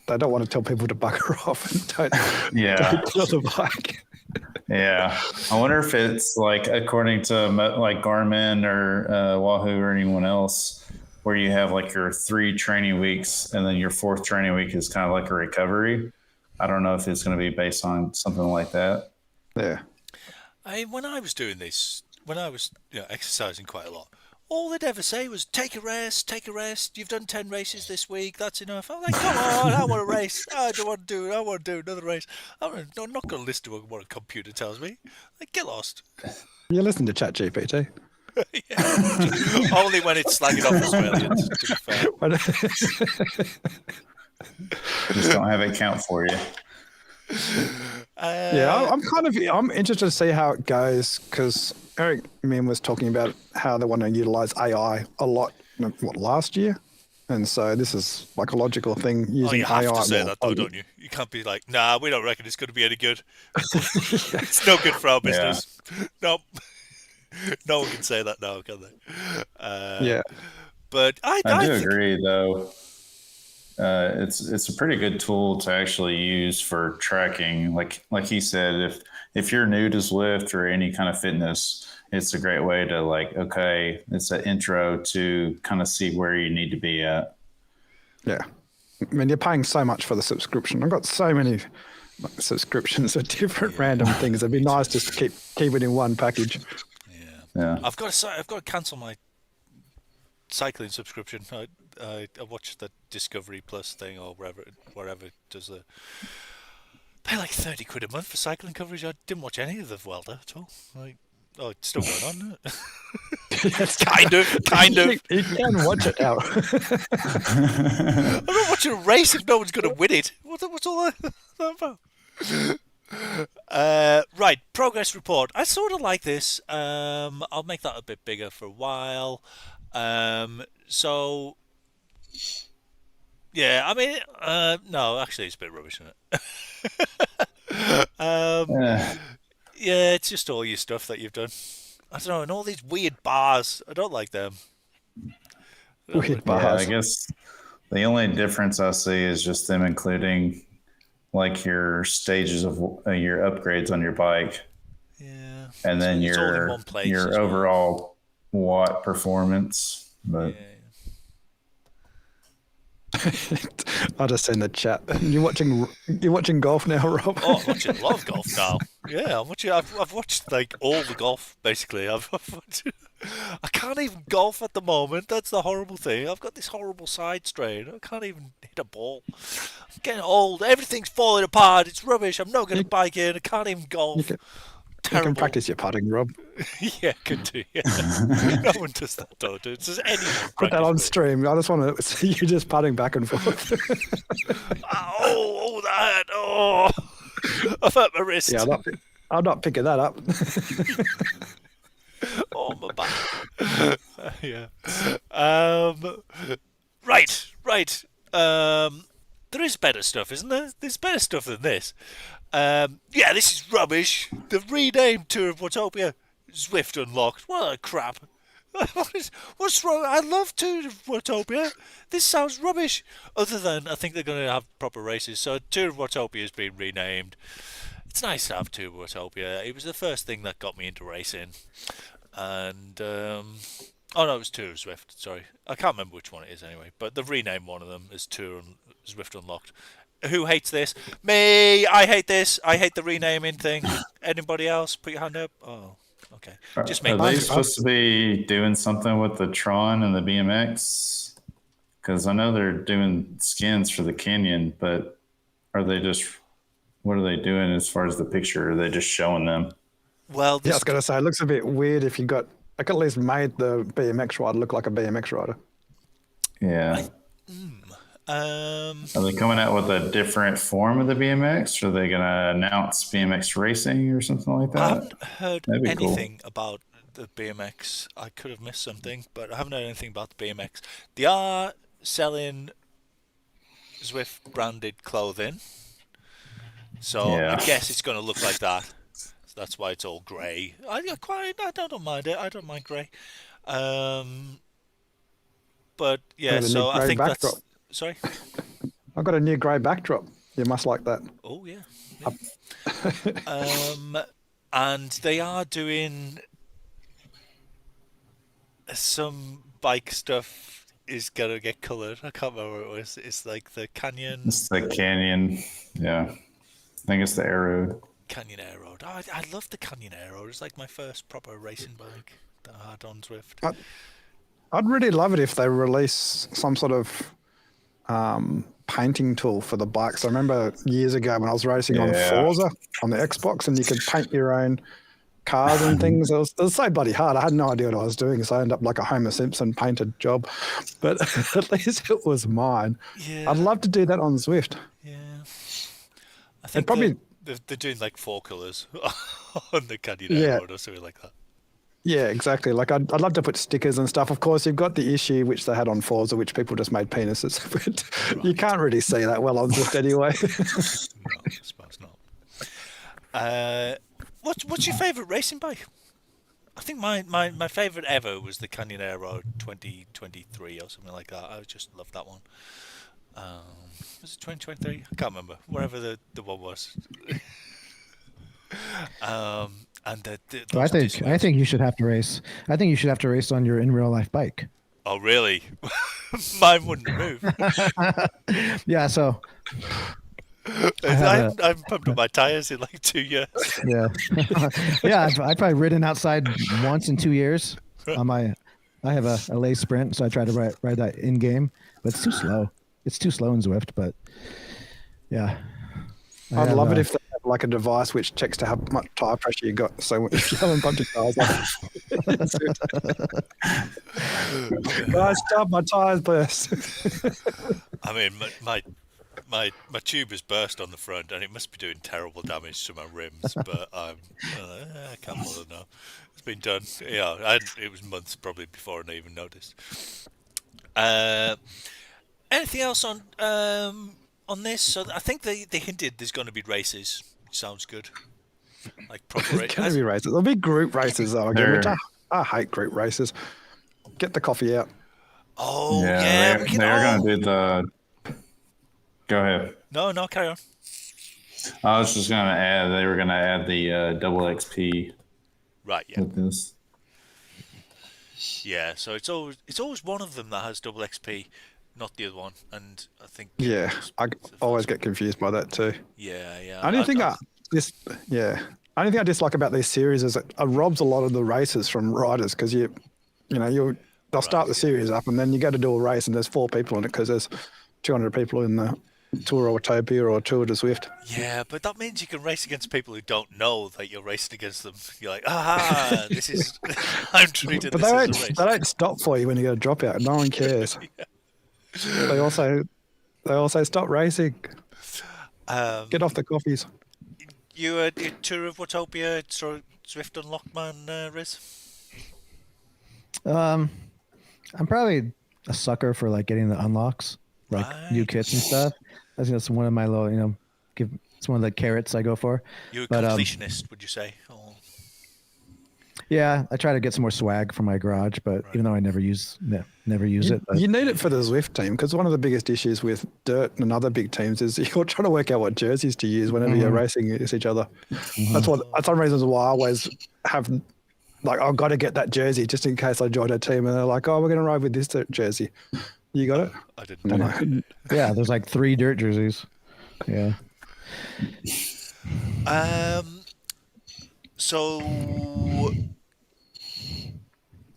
they don't want to tell people to bugger off and don't get on the bike. Yeah. I wonder if it's like according to like Garmin or Wahoo or anyone else, where you have like your 3 training weeks and then your 4th training week is kind of like a recovery. I don't know if it's going to be based on something like that. Yeah. When I was doing this, when I was exercising quite a lot, all they'd ever say was, take a rest, take a rest. You've done 10 races this week. That's enough. I'm like, come on, I want a race. I want to do another race. I'm not going to listen to what a computer tells me. Like, get lost. You listen to ChatGPT. Yeah. Only when it's slagging off Australians, to be fair. Just don't have it count for you. I'm interested to see how it goes, because Eric Min was talking about how they want to utilize AI a lot last year, and so this is like a logical thing using you AI. have to say that though, don't you? You can't be like, nah, we don't reckon it's going to be any good. It's no good for our business. Yeah. Nope. No one can say that now, can they? But I do agree, though. It's a pretty good tool to actually use for tracking. Like he said, if you're new to Zwift or any kind of fitness, it's a great way to it's an intro to kind of see where you need to be at. Yeah. I mean, you're paying so much for the subscription. I've got so many subscriptions of different random things. It'd be nice just to keep it in one package. Yeah. I've got to cancel my cycling subscription. I watched the Discovery Plus thing or wherever it does the pay like £30 a month for cycling coverage. I didn't watch any of the Vuelta at all. It's still going on, isn't it? kind of. You can watch it now. I'm not watching a race if no one's going to win it. What's all that about? Right, progress report. I sort of like this. I'll make that a bit bigger for a while. So, yeah, I mean, no, actually, it's a bit rubbish, isn't it? Yeah, it's just all your stuff that you've done. I don't know, and all these weird bars. I don't like them. Weird bars. Yeah, I guess the only difference I see is just them including like your stages of your upgrades on your bike. Yeah. And then your overall watt performance. But I'll just send the chat. You're watching golf now, Rob? Oh, I'm watching a lot of golf now. Yeah, I'm watching. I've watched like all the golf basically. I can't even golf at the moment. That's the horrible thing. I've got this horrible side strain. I can't even hit a ball. I'm getting old. Everything's falling apart. It's rubbish. I'm not going to bike in. I can't even golf. You can practice your putting, Rob. Yeah, could do. Yeah. No one does that, though. Does anyone put that on stream? I just want to see you just putting back and forth. That. Oh, I've hurt my wrist. Yeah, I'm not picking that up. Oh, my back. Yeah. Right. There is better stuff, isn't there? There's better stuff than this. This is rubbish. The renamed Tour of Watopia, Zwift Unlocked. What a crap. What's wrong? I love Tour of Watopia. This sounds rubbish. Other than I think they're going to have proper races. So Tour of Watopia has been renamed. It's nice to have Tour of Watopia. It was the first thing that got me into racing. And, it was Tour of Zwift. Sorry. I can't remember which one it is anyway. But they've renamed one of them as Tour and Zwift Unlocked. Who hates this? Me! I hate this. I hate the renaming thing. Anybody else? Put your hand up. Oh, okay. Just me. Are they supposed to be doing something with the Tron and the BMX? Because I know they're doing skins for the Canyon, but what are they doing as far as the picture? Are they just showing them? Well, I was going to say, it looks a bit weird if you got, I could at least made the BMX rider look like a BMX rider. Yeah. Are they coming out with a different form of the BMX? Or are they going to announce BMX racing or something like that? I haven't heard anything about the BMX. I could have missed something, but I haven't heard anything about the BMX. They are selling Zwift branded clothing, so I Yeah. guess it's going to look like that. So that's why it's all grey. I don't mind it. I don't mind grey. But yeah, Got a new so I grey think backdrop. that's. Sorry. I've got a new grey backdrop. You must like that. Oh yeah. And they are doing some bike stuff is gonna get coloured. I can't remember what it was. It's like the It's the Canyon. Yeah. I think it's the Arrow. Canyon Air Road. Oh, I love the Canyon Air Road. It's like my first proper racing bike that I had on Zwift. I'd really love it if they release some sort of painting tool for the bikes. I remember years ago when I was racing on Forza on the Xbox, and you could paint your own cars and things. It was so bloody hard. I had no idea what I was doing, so I ended up like a Homer Simpson painted job. But at least it was mine. Yeah. I'd love to do that on Zwift. Yeah. I think probably they're doing like 4 colours on the Canyon Air Road or something like that. Yeah, exactly. Like I'd love to put stickers and stuff. Of course, you've got the issue which they had on Forza, which people just made penises. But you can't really see that well on Zwift anyway. No, I suppose not. What's your favourite racing bike? I think my favourite ever was the Canyon Air Road 2023 or something like that. I just loved that one. Was it 2023? I can't remember. Wherever the one was. And I think you should have to race. I think you should have to race on your in real life bike. Oh really? Mine wouldn't move. Yeah, so I haven't pumped up my tyres in like 2 years. Yeah, yeah. I've probably ridden outside once in 2 years. I have a Lay Sprint, so I try to ride that in game, but it's too slow. It's too slow in Zwift, but yeah. I'd love it if they had like a device which checks to how much tire pressure you got. So if you haven't pumped your tires up, guys, stop! My tires burst. I mean, my tube has burst on the front, and it must be doing terrible damage to my rims. But I can't bother now. It's been done. Yeah, it was months probably before I even noticed. Anything else on this? So I think they hinted there's going to be races. Sounds good. Like proper There's going to be races. There'll be group races though. Again, which I hate group races. Get the coffee out. Oh yeah, they're going to do the. Go ahead. No, carry on. I was just going to add. They were going to add the double XP. Right. Yeah. With this. Yeah. So it's always one of them that has double XP. Not the other one, and I think. Yeah, I always get confused by that too. Yeah. Only thing I dislike about these series is it robs a lot of the races from riders because they'll start the series up and then you go to do a race and there's 4 people in it because there's 200 people in the Tour or Utopia or Tour de Zwift. Yeah, but that means you can race against people who don't know that you're racing against them. You're like, this is I'm treating but this as a race. They don't stop for you when you get a dropout. No one cares. Yeah. They also stop racing. Get off the coffees. You a Tour of Watopia, Zwift Unlocked man, Rizz? I'm probably a sucker for like getting the unlocks, like new kits and stuff. I think that's one of my low, it's one of the carrots I go for. You're a completionist, would you say? Or... Yeah, I try to get some more swag from my garage, but even though I never use it. But... You need it for the Zwift team because one of the biggest issues with Dirt and other big teams is you're trying to work out what jerseys to use whenever you're racing against each other. That's one reason why I always have like I've got to get that jersey just in case I join a team and they're like, oh, we're going to ride with this jersey. You got it? I didn't know. Yeah, there's like 3 Dirt jerseys. Yeah. So,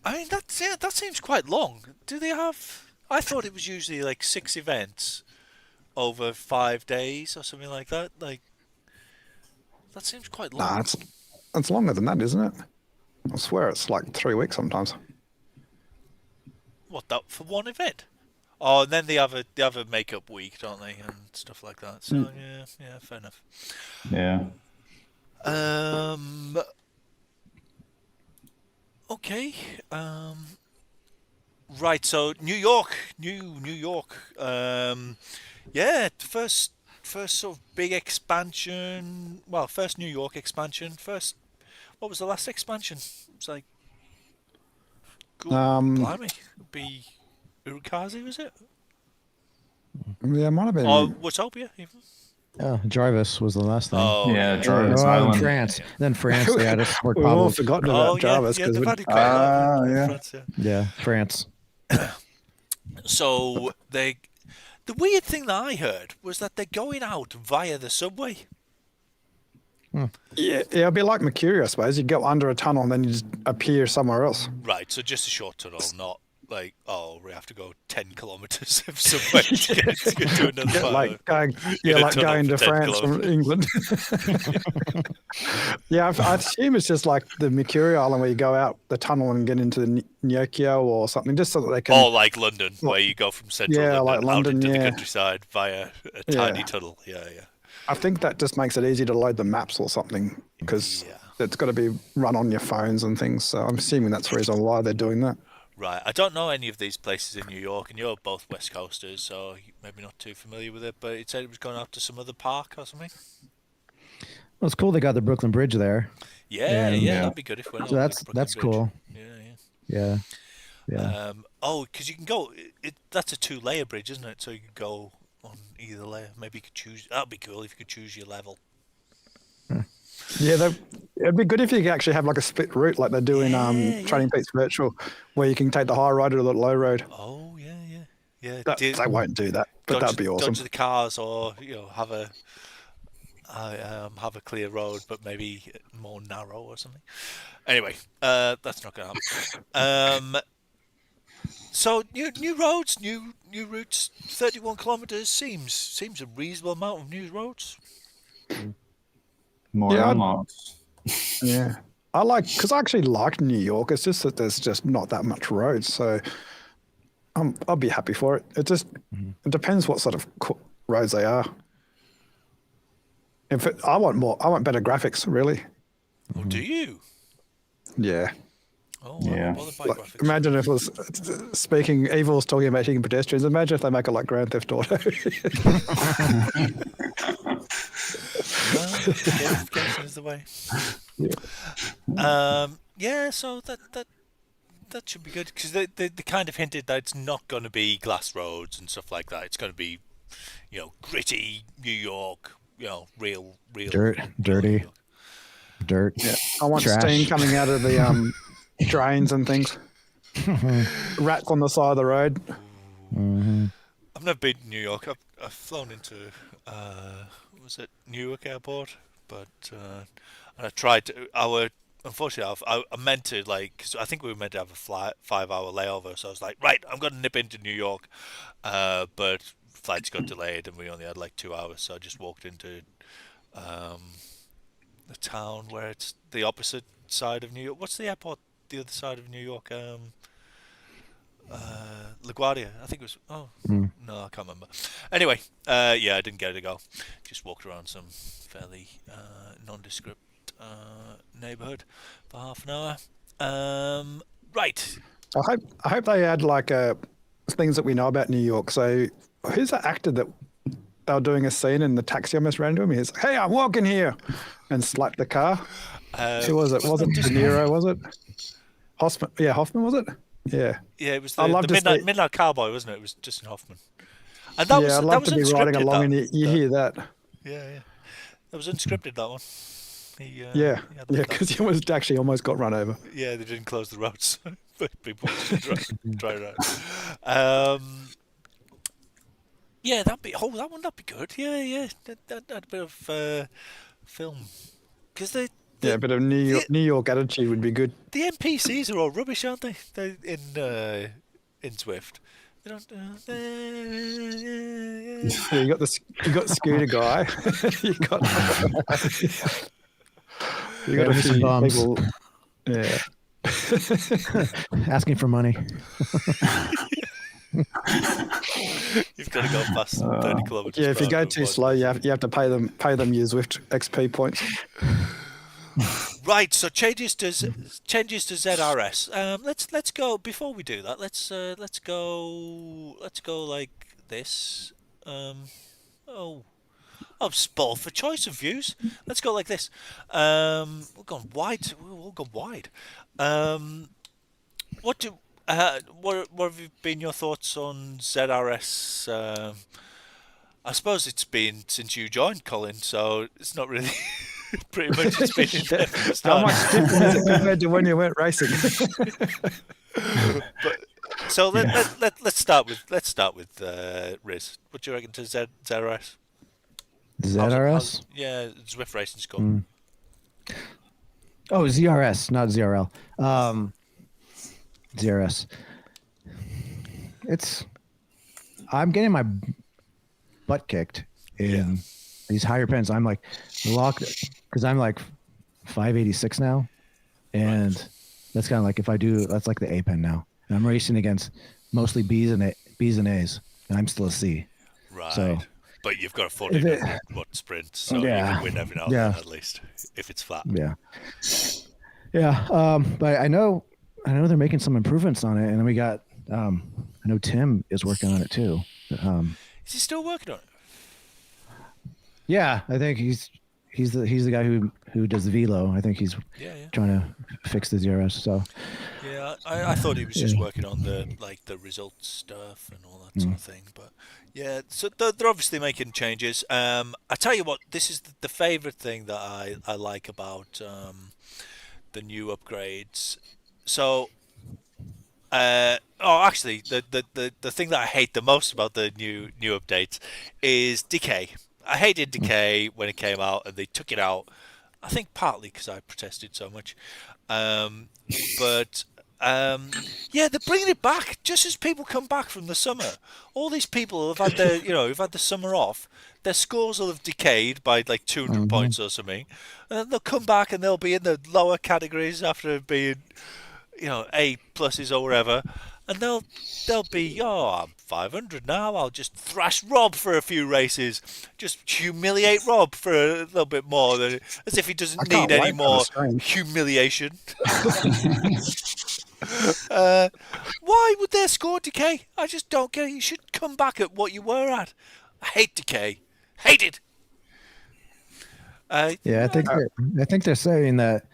I mean, that seems quite long. Do they have... I thought it was usually like 6 events over 5 days or something like that. Like, that seems quite long. Nah, it's longer than that, isn't it? I swear it's like 3 weeks sometimes. What, that for one event? Oh, and then they have a makeup week, don't they, and stuff like that. So yeah, fair enough. Yeah. Okay. Right. So New York, New York. Yeah. First sort of big expansion. Well, first New York expansion. First. What was the last expansion? It was like. Good blimey. It'd be Urukazi, was it? Yeah, it might have been. Or Watopia, even. Oh, Jarvis was the last thing. Oh, Yeah, yeah. Jarvis Oh, Island. France. Then France, they had to support We've all Pablo. forgotten Oh, about Jarvis yeah, because they've had quite a lot in yeah. France, yeah. Yeah, France. So the weird thing that I heard was that they're going out via the subway. yeah, it'd be like Mercury, I suppose. You go under a tunnel and then you just appear somewhere else. Right, so just a short tunnel, not like, oh, we have to go 10 kilometres of subway to get to another part. Like going, In a like tunnel going for to 10 France from England. Yeah, I assume it's just like the Mercury Island where you go out the tunnel and get into the Nyokio or something, just so that they can. Or like London, where you go from central Yeah, London, like London, out into the yeah. countryside via a Yeah. tiny tunnel. Yeah. I think that just makes it easy to load the maps or something because Yeah. it's got to be run on your phones and things. So I'm assuming that's the reason why they're doing that. Right, I don't know any of these places in New York, and you're both West Coasters, so you're maybe not too familiar with it, but it said it was going out to some other park or something. Well, it's cool they got the Brooklyn Bridge there. Yeah, Yeah. that'd be good if we went So over that's the Brooklyn Bridge. cool. Yeah. Yeah. Because you can go. That's a 2-layer bridge, isn't it? So you can go on either layer. Maybe you could choose. That'd be cool if you could choose your level. Yeah, it'd be good if you could actually have like a split route like they do in Yeah. Training Peaks Virtual, where you can take the high road or the low road. Oh yeah. They won't do that, but that'd be awesome. Dodge the cars, or have a clear road, but maybe more narrow or something. Anyway, that's not going to happen. So new roads, new routes. 31 kilometers seems a reasonable amount of new roads. More Yeah, unlocks. Yeah, because I actually like New York. It's just that there's just not that much roads, so I'll be happy for it. It just it depends what sort of roads they are. I want better graphics, really. Oh, do you? Yeah. Oh, Yeah. well, the bike Like, graphics. imagine if it was Evil's talking about hitting pedestrians. Imagine if they make it like Grand Theft Auto. Gamification is the way. Yeah. So that should be good, because they kind of hinted that it's not going to be glass roads and stuff like that. It's going to be, gritty New York, real Dirt, real dirty. New York. Dirt. Yeah. I want Trash. steam coming out of the drains and things. Rats on the side of the road. I've never been to New York. I've flown into was it Newark Airport, but and I tried to. Unfortunately, I meant to, because I think we were meant to have a 5-hour layover. So I was like, right, I'm going to nip into New York, but flights got delayed and we only had 2 hours. So I just walked into the town where it's the opposite side of New York. What's the airport the other side of New York? LaGuardia, I think it was. Oh, no, I can't remember. Anyway, I didn't get to go. Just walked around some fairly nondescript neighborhood for half an hour. Right. I hope they add things that we know about New York. So who's the actor that they were doing a scene and the taxi almost ran into him? He's, hey, I'm walking here, and slapped the car. Who was it? Wasn't De Niro? Was it? Hoffman? Yeah, Hoffman, was it? Yeah. Yeah, it was I'd love the to Midnight Cowboy, wasn't it? It was Justin Hoffman. And I'd love to be riding along that. and you hear that. Yeah. That was unscripted, that one. Yeah, because he almost got run over. Yeah, they didn't close the roads, but people just drive around. Yeah, that'd be good. Yeah. That a bit of film, because Yeah, a bit of New York attitude would be good. the NPCs are all rubbish, aren't they? They in Zwift. They don't. Yeah, you got Scooter guy. you got a some few bums. people. Yeah. Asking for money. You've got to go past 30 kilometers. Yeah, if you per go hour too before- slow, you have to pay them your Zwift XP points. Right, so changes to ZRS. Let's go before we do that. Let's go like this. Oh, I'm spoiled for choice of views. Let's go like this. We've gone wide. We've all gone wide. What have been your thoughts on ZRS? I suppose it's been since you joined, Colin, so it's not really. Pretty much it's been in there from the How start. much different is it compared to when you went racing? But, so let's start with Rizz. What do you reckon to ZRS? ZRS? Yeah, Zwift Racing School. Oh, ZRS, not ZRL. ZRS. I'm getting my butt kicked in these higher pens. I'm like locked because I'm like 586 now, and that's kind of like that's like the A pen now. And I'm racing against mostly B's and A's, and I'm still a C. Right. So, but you've got a 40 watt sprint, so you can win every now and then at least if it's flat. Yeah. But I know they're making some improvements on it, and then we got I know Tim is working on it too. Is he still working on it? Yeah, I think he's the guy who does the velo. I think he's trying to fix the ZRS. So yeah, I thought he was just working on the results stuff and all that sort of thing. But yeah, so they're obviously making changes. I tell you what, this is the favorite thing that I like about the new upgrades. So. Actually, the thing that I hate the most about the new updates is decay. I hated decay when it came out, and they took it out. I think partly because I protested so much, but they're bringing it back just as people come back from the summer. All these people have had who've had the summer off. Their scores will have decayed by like 200 points or something, and then they'll come back and they'll be in the lower categories after being. A pluses or whatever, and they'll be, I'm 500 now, I'll just thrash Rob for a few races, just humiliate Rob for a little bit more, as if he doesn't need any more humiliation. Why would their score decay? I just don't get it. You should come back at what you were at. I hate decay. Hate it. I think they're saying that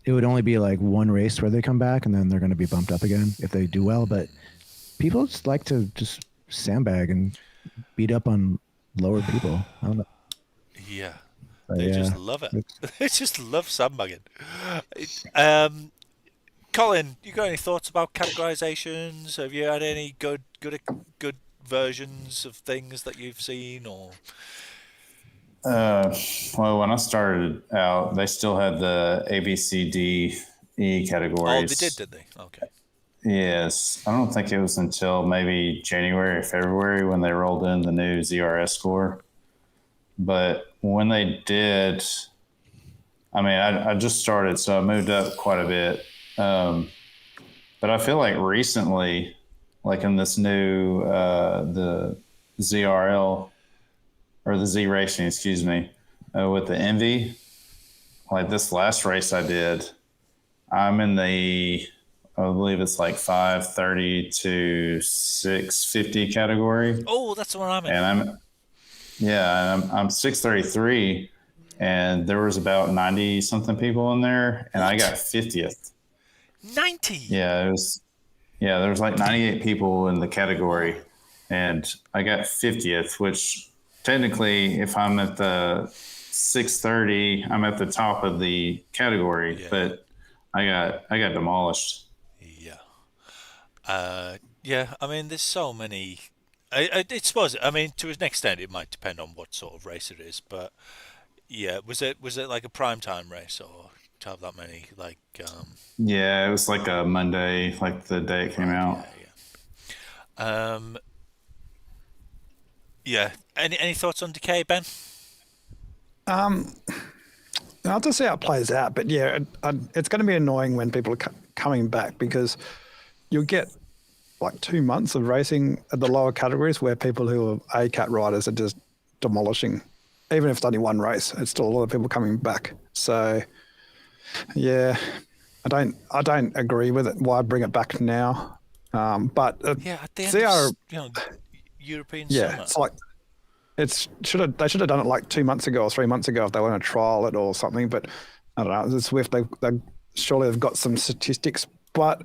it would only be like one race where they come back, and then they're going to be bumped up again if they do well. But people just like to just sandbag and beat up on lower people. I don't know. Yeah, but they just love it. They just love sandbagging. Colin, you got any thoughts about categorizations? Have you had any good versions of things that you've seen, or? Well, when I started out, they still had the A, B, C, D, E categories. Oh, they did they? Okay. Yes. I don't think it was until maybe January or February when they rolled in the new ZRS score. But when they did, I just started, so I moved up quite a bit. But I feel like recently, like in this new, the ZRL, or the Z Racing, excuse me, with the Envy, like this last race I did, I'm in the, I believe it's like 530 to 650 category. Oh, that's the one I'm in. And I'm 633, and there was about 90 something people in there, and I got 50th. 90? Yeah, there was like 98 people in the category, and I got 50th, which technically, if I'm at the 630, I'm at the top of the category, but I got demolished. Yeah. There's so many. I suppose. To an extent, it might depend on what sort of race it is, but yeah, was it like a prime time race, or to have that many Yeah, it was like a Monday, like the day it came out. Yeah. Any thoughts on decay, Ben? I'll have to see how it plays out, but yeah, it's going to be annoying when people are coming back, because you'll get like 2 months of racing at the lower categories where people who are A-cat riders are just demolishing. Even if it's only one race, it's still a lot of people coming back. So Yeah, I don't agree with it. Why bring it back now? But Yeah, at the end CR, of European yeah, summer. it's like they should have done it like 2 months ago or 3 months ago if they want to trial it or something. But I don't know. It's Swift. They surely have got some statistics, but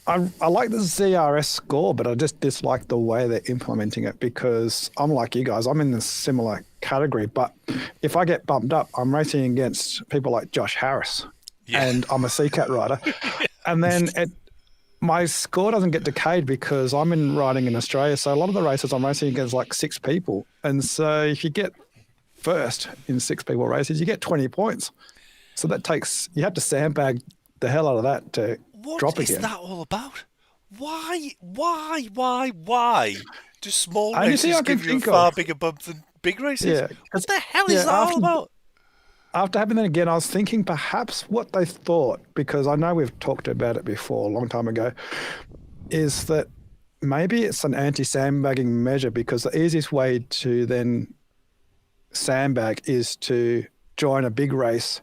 I like the ZRS score, but I just dislike the way they're implementing it because I'm like you guys. I'm in this similar category, but if I get bumped up, I'm racing against people like Josh Harris, Yeah. and I'm a CCAT rider, and then my score doesn't get decayed because I'm riding in Australia. So a lot of the races I'm racing against like 6 people, and so if you get first in 6 people races, you get 20 points. So you have to sandbag the hell out of that to drop What is again. that all about? Why do small Only thing I races can give you a think far of. bigger bump than big races? Yeah, What the hell is yeah. that all about? After having that again, I was thinking perhaps what they thought, because I know we've talked about it before a long time ago, is that maybe it's an anti-sandbagging measure because the easiest way to then sandbag is to join a big race,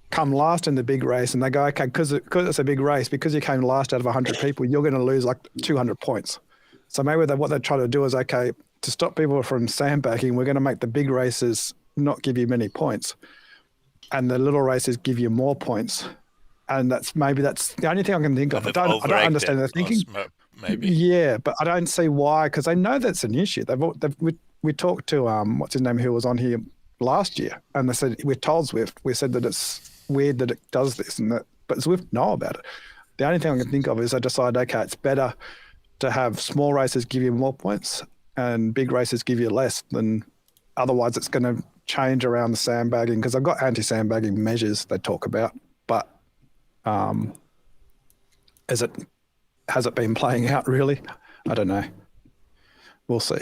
come last in the big race, and they go, okay, because it's a big race, because you came last out of 100 people, you're going to lose like 200 points. So maybe what they're trying to do is, okay, to stop people from sandbagging, we're going to make the big races not give you many points, and the little races give you more points. And that's the only thing I can think of. I don't understand their thinking. Maybe. Yeah, but I don't see why, because they know that's an issue. We talked to what's his name, who was on here last year, and they said we're told Zwift. We said that it's weird that it does this, but Zwift know about it. The only thing I can think of is they decide, okay, it's better to have small races give you more points and big races give you less. Than otherwise, it's going to change around the sandbagging, because I've got anti-sandbagging measures they talk about, but has it been playing out really? I don't know. We'll see.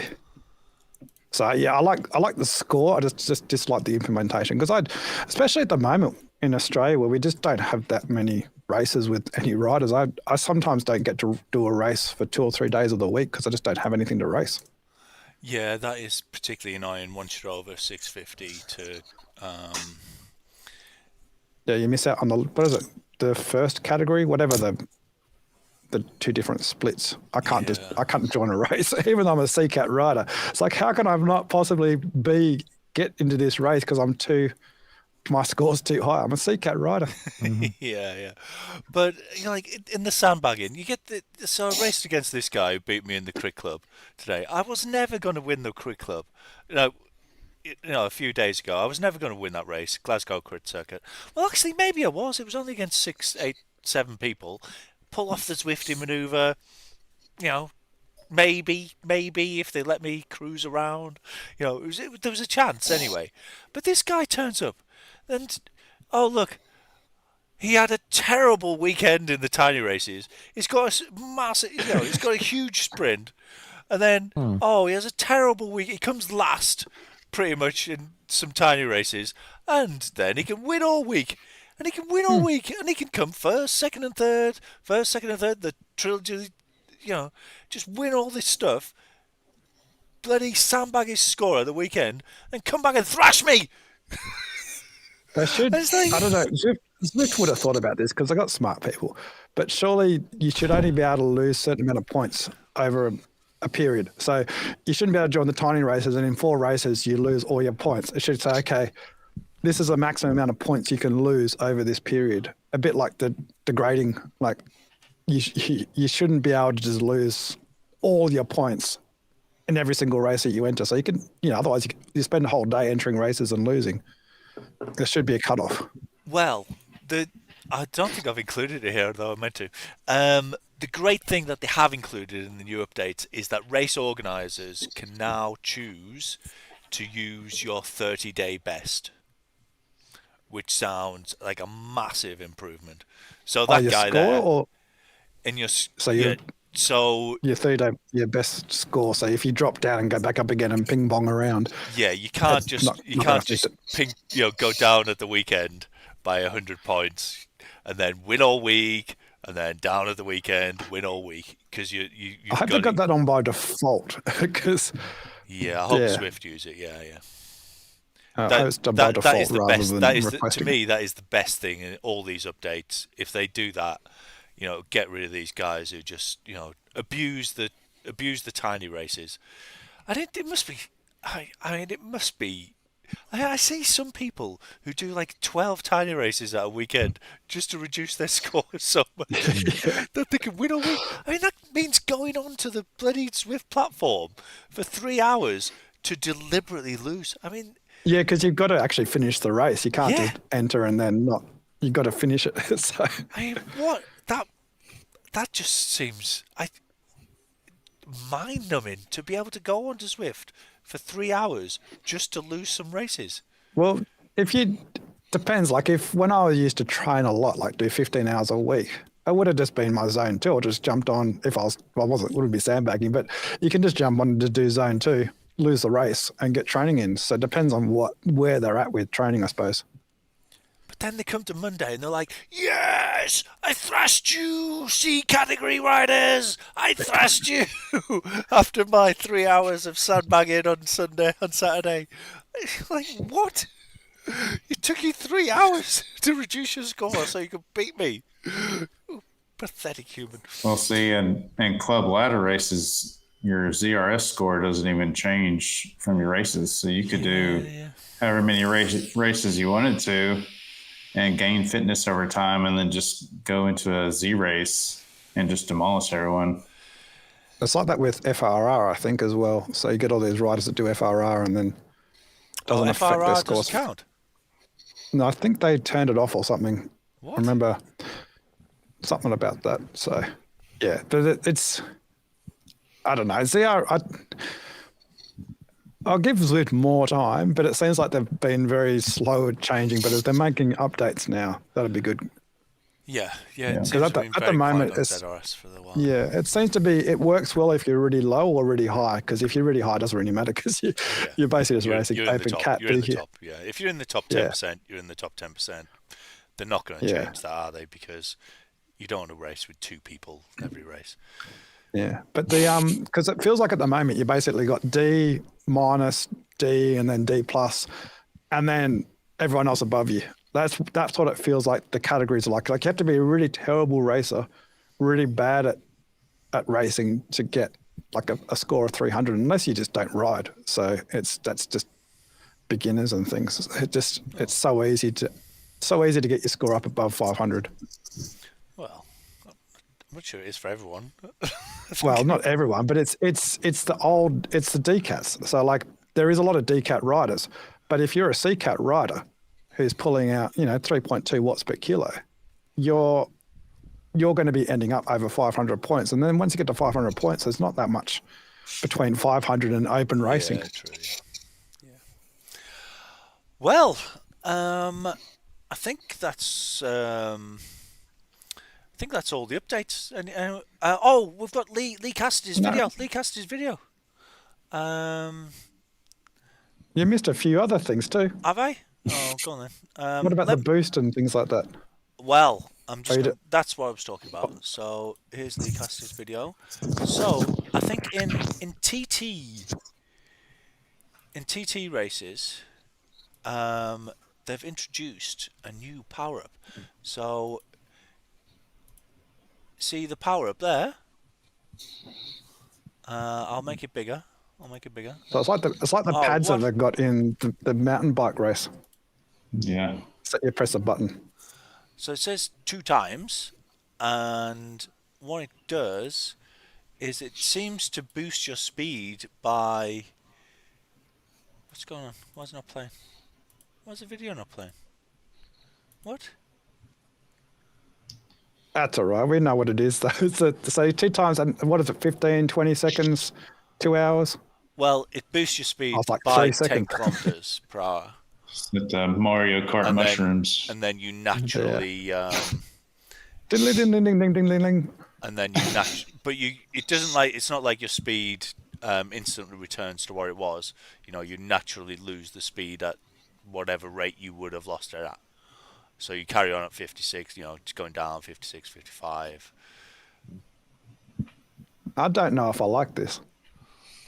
So yeah, I like the score. I just dislike the implementation, because especially at the moment in Australia where we just don't have that many races with any riders. I sometimes don't get to do a race for 2 or 3 days of the week because I just don't have anything to race. Yeah, that is particularly annoying once you're over 650 to. Yeah, you miss out on what is it? The first category, whatever the 2 different splits. I can't join a race, even though I'm a CCAT rider. It's like, how can I not possibly get into this race because my score's too high? I'm a CCAT rider. Mm-hmm. Yeah. But like in the sandbagging, you get so I raced against this guy who beat me in the Crick Club today. I was never going to win the Crick Club. A few days ago, I was never going to win that race, Glasgow Crit Circuit. Well, actually, maybe I was. It was only against 6, 8, 7 people. Pull off the Zwifty manoeuvre, maybe if they let me cruise around, there was a chance anyway. But this guy turns up, and oh look, he had a terrible weekend in the tiny races. He's got a massive, he's got a huge sprint, and then he has a terrible week. He comes last, pretty much in some tiny races, and then he can win all week. And he can win all week, and he can come first, second, and third. The trilogy, just win all this stuff. Bloody sandbag his score at the weekend, and come back and thrash me. They should. I don't know. Zwift would have thought about this because they got smart people. But surely you should only be able to lose a certain amount of points over a period. So you shouldn't be able to join the tiny races, and in 4 races you lose all your points. It should say, okay, this is the maximum amount of points you can lose over this period. A bit like the grading. Like you shouldn't be able to just lose all your points in every single race that you enter. So you can, otherwise you spend a whole day entering races and losing. There should be a cutoff. Well, I don't think I've included it here, though I meant to. The great thing that they have included in the new updates is that race organisers can now choose to use your 30-day best, which sounds like a massive improvement. So that your guy score, there, or in your your 30-day, your best score. So if you drop down and go back up again and ping pong around, you can't just go down at the weekend by 100 points and then win all week, and then down at the weekend win all week, because you. I hope they got that on by default, because I hope Zwift use it. Yeah. Host by that is default the rather best. than That is to requesting. me, that is the best thing in all these updates. If they do that, get rid of these guys who just abuse the tiny races. And it must be. I mean, it must be. I see some people who do like 12 tiny races at a weekend just to reduce their score so much that they can win or win. I mean, that means going on to the bloody Zwift platform for 3 hours to deliberately lose. I mean, Yeah, because you've got to actually finish the race. You can't Yeah. just enter and then not. You've got to finish it. So I mean, what that just seems mind-numbing to be able to go onto Zwift for 3 hours just to lose some races. well, if you depends. Like if when I used to train a lot, like do 15 hours a week, it would have just been my zone two. I just jumped on if I wouldn't be sandbagging, but you can just jump on to do zone two, lose the race, and get training in. So it depends on where they're at with training, I suppose. But then they come to Monday and they're like, "Yes, I thrashed you, C category riders. I thrashed you." After my 3 hours of sandbagging on Saturday, like what? It took you 3 hours to reduce your score so you could beat me. Pathetic human. Well, see, in club ladder races, your ZRS score doesn't even change from your races. So you could do however many races you wanted to and gain fitness over time and then just go into a Z race and just demolish everyone. It's like that with FRR, I think, as well. So you get all these riders that do FRR and then doesn't affect their FRR scores. doesn't count. No, I think they turned it off or something. What? I remember something about that. So, yeah, but it's, I don't know. See, I'll give Zwift more time, but it seems like they've been very slow at changing. But if they're making updates now, that'd be good. Yeah. Because at the moment, it's ZRS for the while. yeah, it seems to be it works well if you're really low or really high. Because if you're really high, it doesn't really matter because you're basically just racing You're in open the top. cat. You're in the top. Yeah, if you're in the top 10%, you're in the top 10%. They're not going to Yeah. change that, are they? Because you don't want to race with two people every race. Yeah, but the because it feels like at the moment you basically got D minus, D, and then D plus, and then everyone else above you. That's what it feels like. The categories are like you have to be a really terrible racer, really bad at racing to get like a score of 300, unless you just don't ride. So that's just beginners and things. It's so easy to get your score up above 500. Well, I'm not sure it is for everyone. Well, not everyone, but it's the DCATs. So like there is a lot of DCAT riders, but if you're a CCAT rider who's pulling out 3.2 watts per kilo, you're going to be ending up over 500 points, and then once you get to 500 points, there's not that much between 500 and open racing. Yeah, true. Yeah. Well, I think that's all the updates. And we've got Lee Cassidy's video. Lee Cassidy's video. You missed a few other things too. Have I? Oh, go on then. What about the boost and things like that? Well, that's what I was talking about. So here's Lee Cassidy's video. So I think in TT races, they've introduced a new power up. So see the power up there. I'll make it bigger. So it's like the pads that they've got in the mountain bike race. Yeah. So you press a button. So it says 2 times, and what it does is it seems to boost your speed by... What's going on? Why is it not playing? Why is the video not playing? What? That's all right. We know what it is, though. So 2 times, and what is it, 15, 20 seconds, 2 hours? Well, it boosts your speed like by 3 10 seconds. kilometers per hour. With Mario Kart mushrooms. And then you naturally... Ding, ding, ding, ding, ding, ding, ding, ding. And then it's not like your speed instantly returns to where it was. You naturally lose the speed at whatever rate you would have lost it at. So you carry on at 56, just going down 56, 55. I don't know if I like this.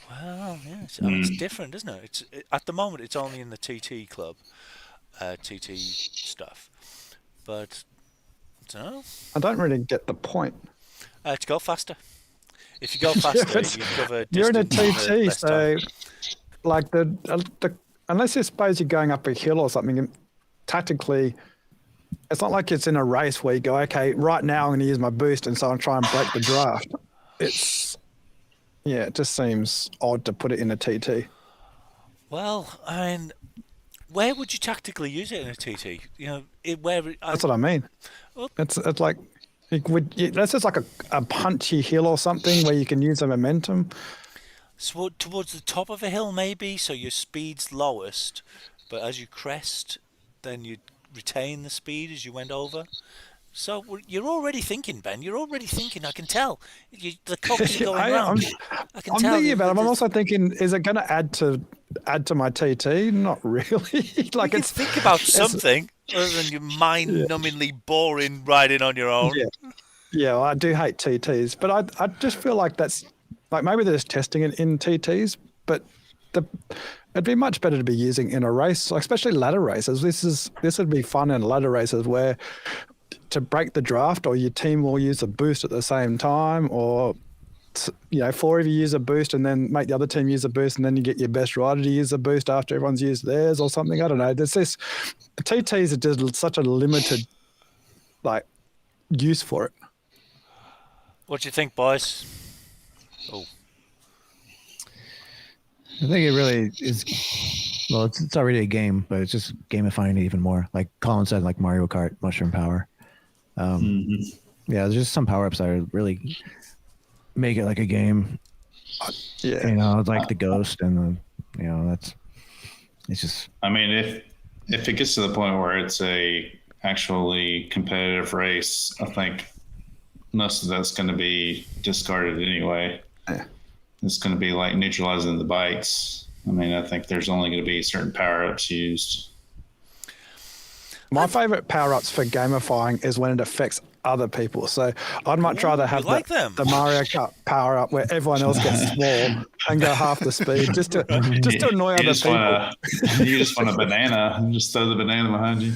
Well, yeah, it's different, isn't it? At the moment, it's only in the TT club, TT stuff. But I don't really get the point. to go faster. If you go Yeah, faster, but you cover you're in a distance in TT, less so time. like the unless you suppose you're going up a hill or something, tactically, it's not like it's in a race where you go, okay, right now I'm going to use my boost and so I'll try and break the draft. It just seems odd to put it in a TT. Well, I mean, where would you tactically use it in a TT? That's what I mean. Well- It's like that's just like a punchy hill or something where you can use the momentum. So towards the top of a hill, maybe, so your speed's lowest, but as you crest, then you retain the speed as you went over. So you're already thinking, Ben. You're already thinking. I can tell. The cogs are going round. I can I'm tell. thinking about it. I'm also thinking, is it going to add to my TT? Not really. Like you can think about something other than your mind-numbingly boring riding on your own. Yeah, well, I do hate TTs, but I just feel like that's like maybe they're just testing it in TTs, but it'd be much better to be using in a race, like especially ladder races. This would be fun in ladder races where to break the draft, or your team will use a boost at the same time, or four of you use a boost and then make the other team use a boost, and then you get your best rider to use a boost after everyone's used theirs or something. I don't know. There's this TTs are just such a limited use for it. What do you think, boys? Oh, I think it really is. Well, it's already a game, but it's just gamifying it even more. Like Colin said, like Mario Kart, Mushroom Power. Yeah, there's just some power ups that really make it like a game. Yeah, like the Ghost, and it's just. I mean, if it gets to the point where it's a actually competitive race, I think most of that's going to be discarded anyway. Yeah. It's going to be like neutralizing the bikes. I mean, I think there's only going to be certain power-ups used. My favorite power-ups for gamifying is when it affects other people. So I'd much rather have the Mario Kart power-up where everyone else gets swarmed and go half the speed just to annoy other people. You just want a banana and just throw the banana behind you.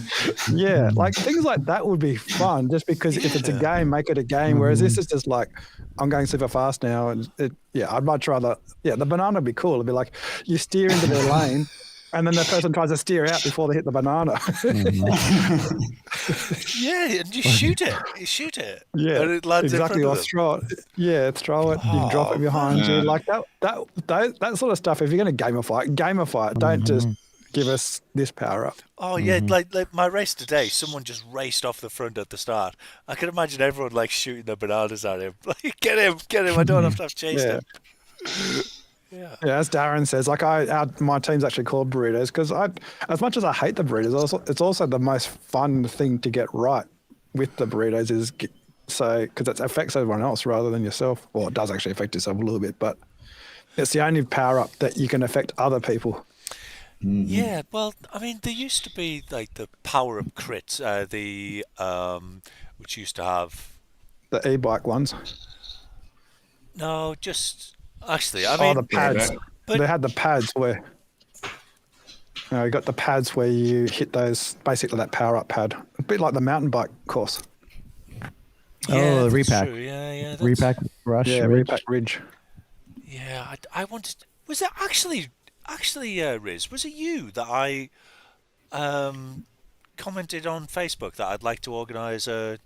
Yeah, like things like that would be fun just because if it's a game, make it a game. Whereas this is just like, I'm going super fast now. And I'd much rather, the banana would be cool. It'd be like you steer into their lane and then the person tries to steer out before they hit the banana. Yeah, and you shoot it. Yeah, and it lands exactly. In Or front throw it. Yeah, throw it. You can drop it behind you. Like that sort of stuff. If you're going to gamify it. Don't just give us this power up. Oh yeah, like my race today, someone just raced off the front at the start. I can imagine everyone like shooting their bananas at him. Like, get him! I don't have to have chased him. Yeah, as Darren says, like my team's actually called burritos because as much as I hate the burritos, it's also the most fun thing to get right with the burritos because it affects everyone else rather than yourself. Well, it does actually affect yourself a little bit, but it's the only power up that you can affect other people. Yeah, well, I mean, there used to be like the power up crits, which used to have the e-bike ones. No, just actually, I mean, the pads. But they had the pads where you got the pads where you hit those, basically that power up pad, a bit like the mountain bike course. Yeah, the repack. True. Yeah, repack rush. Yeah, Ridge. repack ridge. Yeah, I wanted. Was that actually, Rizz? Was it you that I commented on Facebook that I'd like to organise a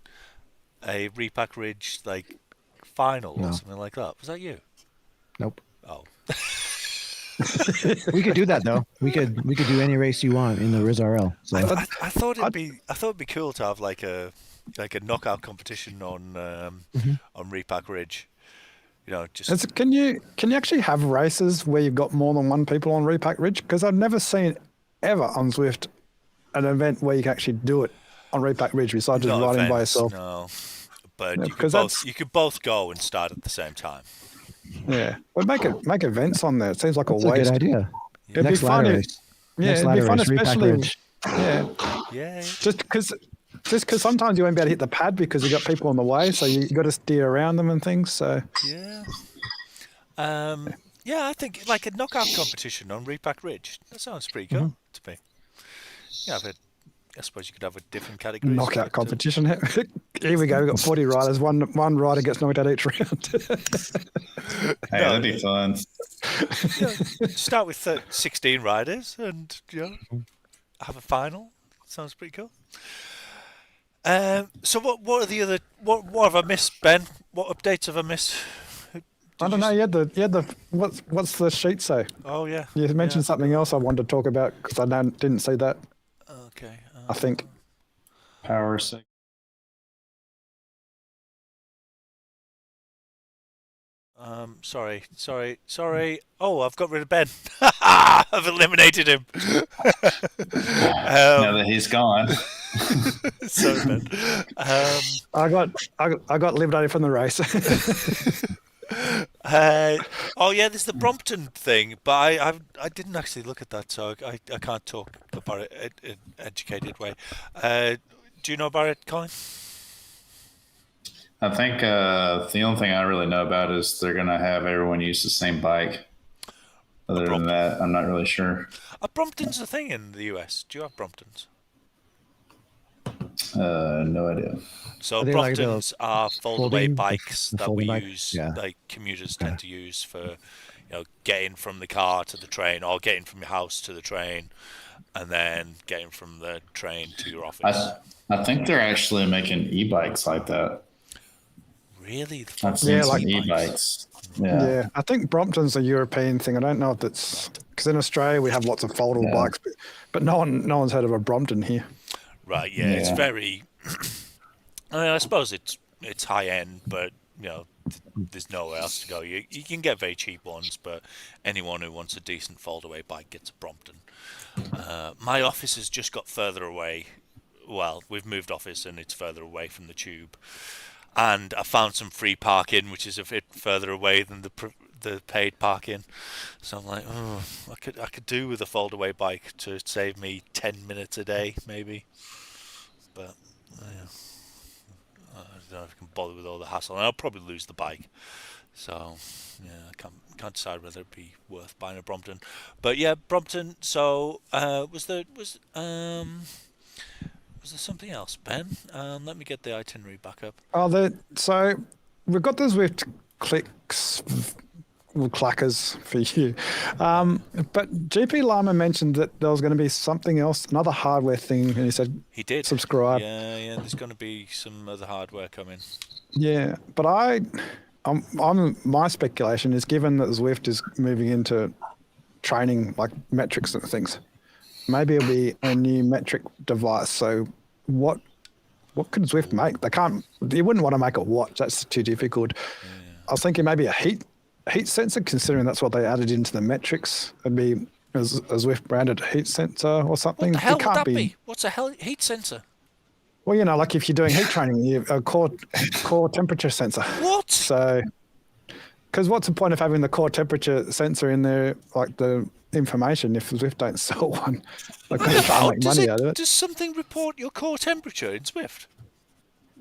repack ridge like final or something like that? Was that you? Nope. Oh. We could do that though. We could do any race you want in the Rizz RL. So I thought it'd be cool to have like a knockout competition on repack ridge. Can you actually have races where you've got more than one people on repack ridge? Because I've never seen ever on Zwift an event where you can actually do it on repack ridge besides just riding by yourself. No, but you could both go and start at the same time. Yeah, well, make events on there. It seems like that's a waste. Good idea. It'd Next be fun. race. Yeah, Next it'd be fun, race, especially. Yeah. Just because sometimes you won't be able to hit the pad because you've got people on the way, so you got to steer around them and things. So Yeah, I think like a knockout competition on Repack Ridge. That sounds pretty cool to me. Yeah, I suppose you could have a different categories. Knockout competition. Here we go. We've got 40 riders. One rider gets knocked out each round. Hey, that'd be fun. Start with 16 riders and have a final. Sounds pretty cool. So what are the other what have I missed, Ben? What updates have I missed? I don't know. You had the what's the sheet say? Oh yeah. You mentioned something else I wanted to talk about because I didn't see that. Okay. I think. Power six. Sorry. Oh, I've got rid of Ben. I've eliminated him. Now that he's gone. Sorry, Ben. I got eliminated from the race. Oh yeah, there's the Brompton thing, but I didn't actually look at that, so I can't talk about it in an educated way. Do you know about it, Colin? I think the only thing I really know about is they're going to have everyone use the same bike. Other than that, I'm not really sure. Are Bromptons a thing in the US? Do you have Bromptons? No idea. So Are they like Bromptons are fold-away folding- bikes that we folding bike? use, Yeah. like commuters tend to use for, getting from the car to the train, or getting from your house to the train, and then getting from the train to your office. I think they're actually making e-bikes like that. Really? I've seen some like e-bikes. Yeah, I think Brompton's a European thing. I don't know if it's because in Australia we have lots of foldable bikes, but no one's heard of a Brompton here. Right, yeah. It's very... I mean, I suppose it's high end, but, there's nowhere else to go. You can get very cheap ones, but anyone who wants a decent fold-away bike gets a Brompton. My office has just got further away. Well, we've moved office and it's further away from the tube. And I found some free parking, which is a bit further away than the paid parking. So I'm like, I could do with a fold-away bike to save me 10 minutes a day, maybe. But I don't know if I can bother with all the hassle. And I'll probably lose the bike. So I can't decide whether it'd be worth buying a Brompton. But yeah, Brompton. So was there something else, Ben? Let me get the itinerary back up. So we've got the Zwift clicks, clackers for you. But GP Lama mentioned that there was going to be something else, another hardware thing, and he said He did. subscribe. Yeah. There's going to be some other hardware coming. Yeah, but my speculation is given that Zwift is moving into training like metrics and things. Maybe it'll be a new metric device. So what could Zwift make? They can't. You wouldn't want to make a watch. That's too difficult. Yeah. I was thinking maybe a heat sensor, considering that's what they added into the metrics. It'd be a Zwift branded heat sensor or something. What the hell would that be? What's a heat sensor? Well, like if you're doing heat training, you have a core temperature sensor. What? So, because what's the point of having the core temperature sensor in there, like the information, if Zwift don't sell one? They're going to try and make money out of it. Does something report your core temperature in Zwift?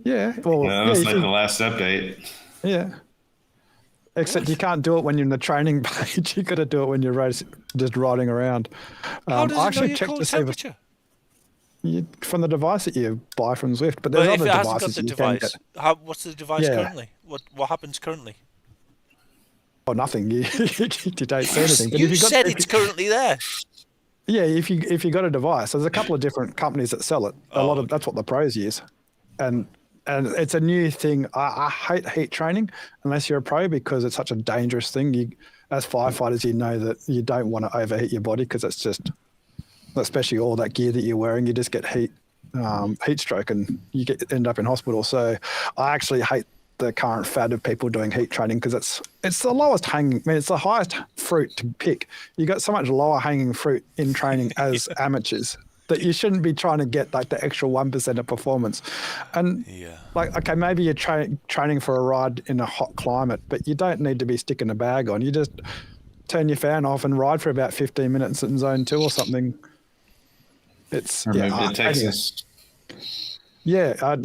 Yeah. Well, that was like the last update. Yeah. Except you can't do it when you're in the training page. You got to do it when you're just riding around. How does it know your core temperature? From the device that you buy from Zwift, but there's other devices. Got the device, what's the device currently? What happens currently? Oh, nothing. You don't see anything. But you said it's currently there. Yeah, if you got a device, there's a couple of different companies that sell it. That's what the pros use, and it's a new thing. I hate heat training unless you're a pro because it's such a dangerous thing. As firefighters, you know that you don't want to overheat your body because it's just, especially all that gear that you're wearing, you just get heat stroke and you end up in hospital. So I actually hate the current fad of people doing heat training because it's the lowest hanging. I mean, it's the highest fruit to pick. You got so much lower hanging fruit in training as amateurs that you shouldn't be trying to get like the extra 1% of performance. And like, okay, maybe you're training for a ride in a hot climate, but you don't need to be sticking a bag on. You just turn your fan off and ride for about 15 minutes in zone 2 or something. It's Texas. Yeah, I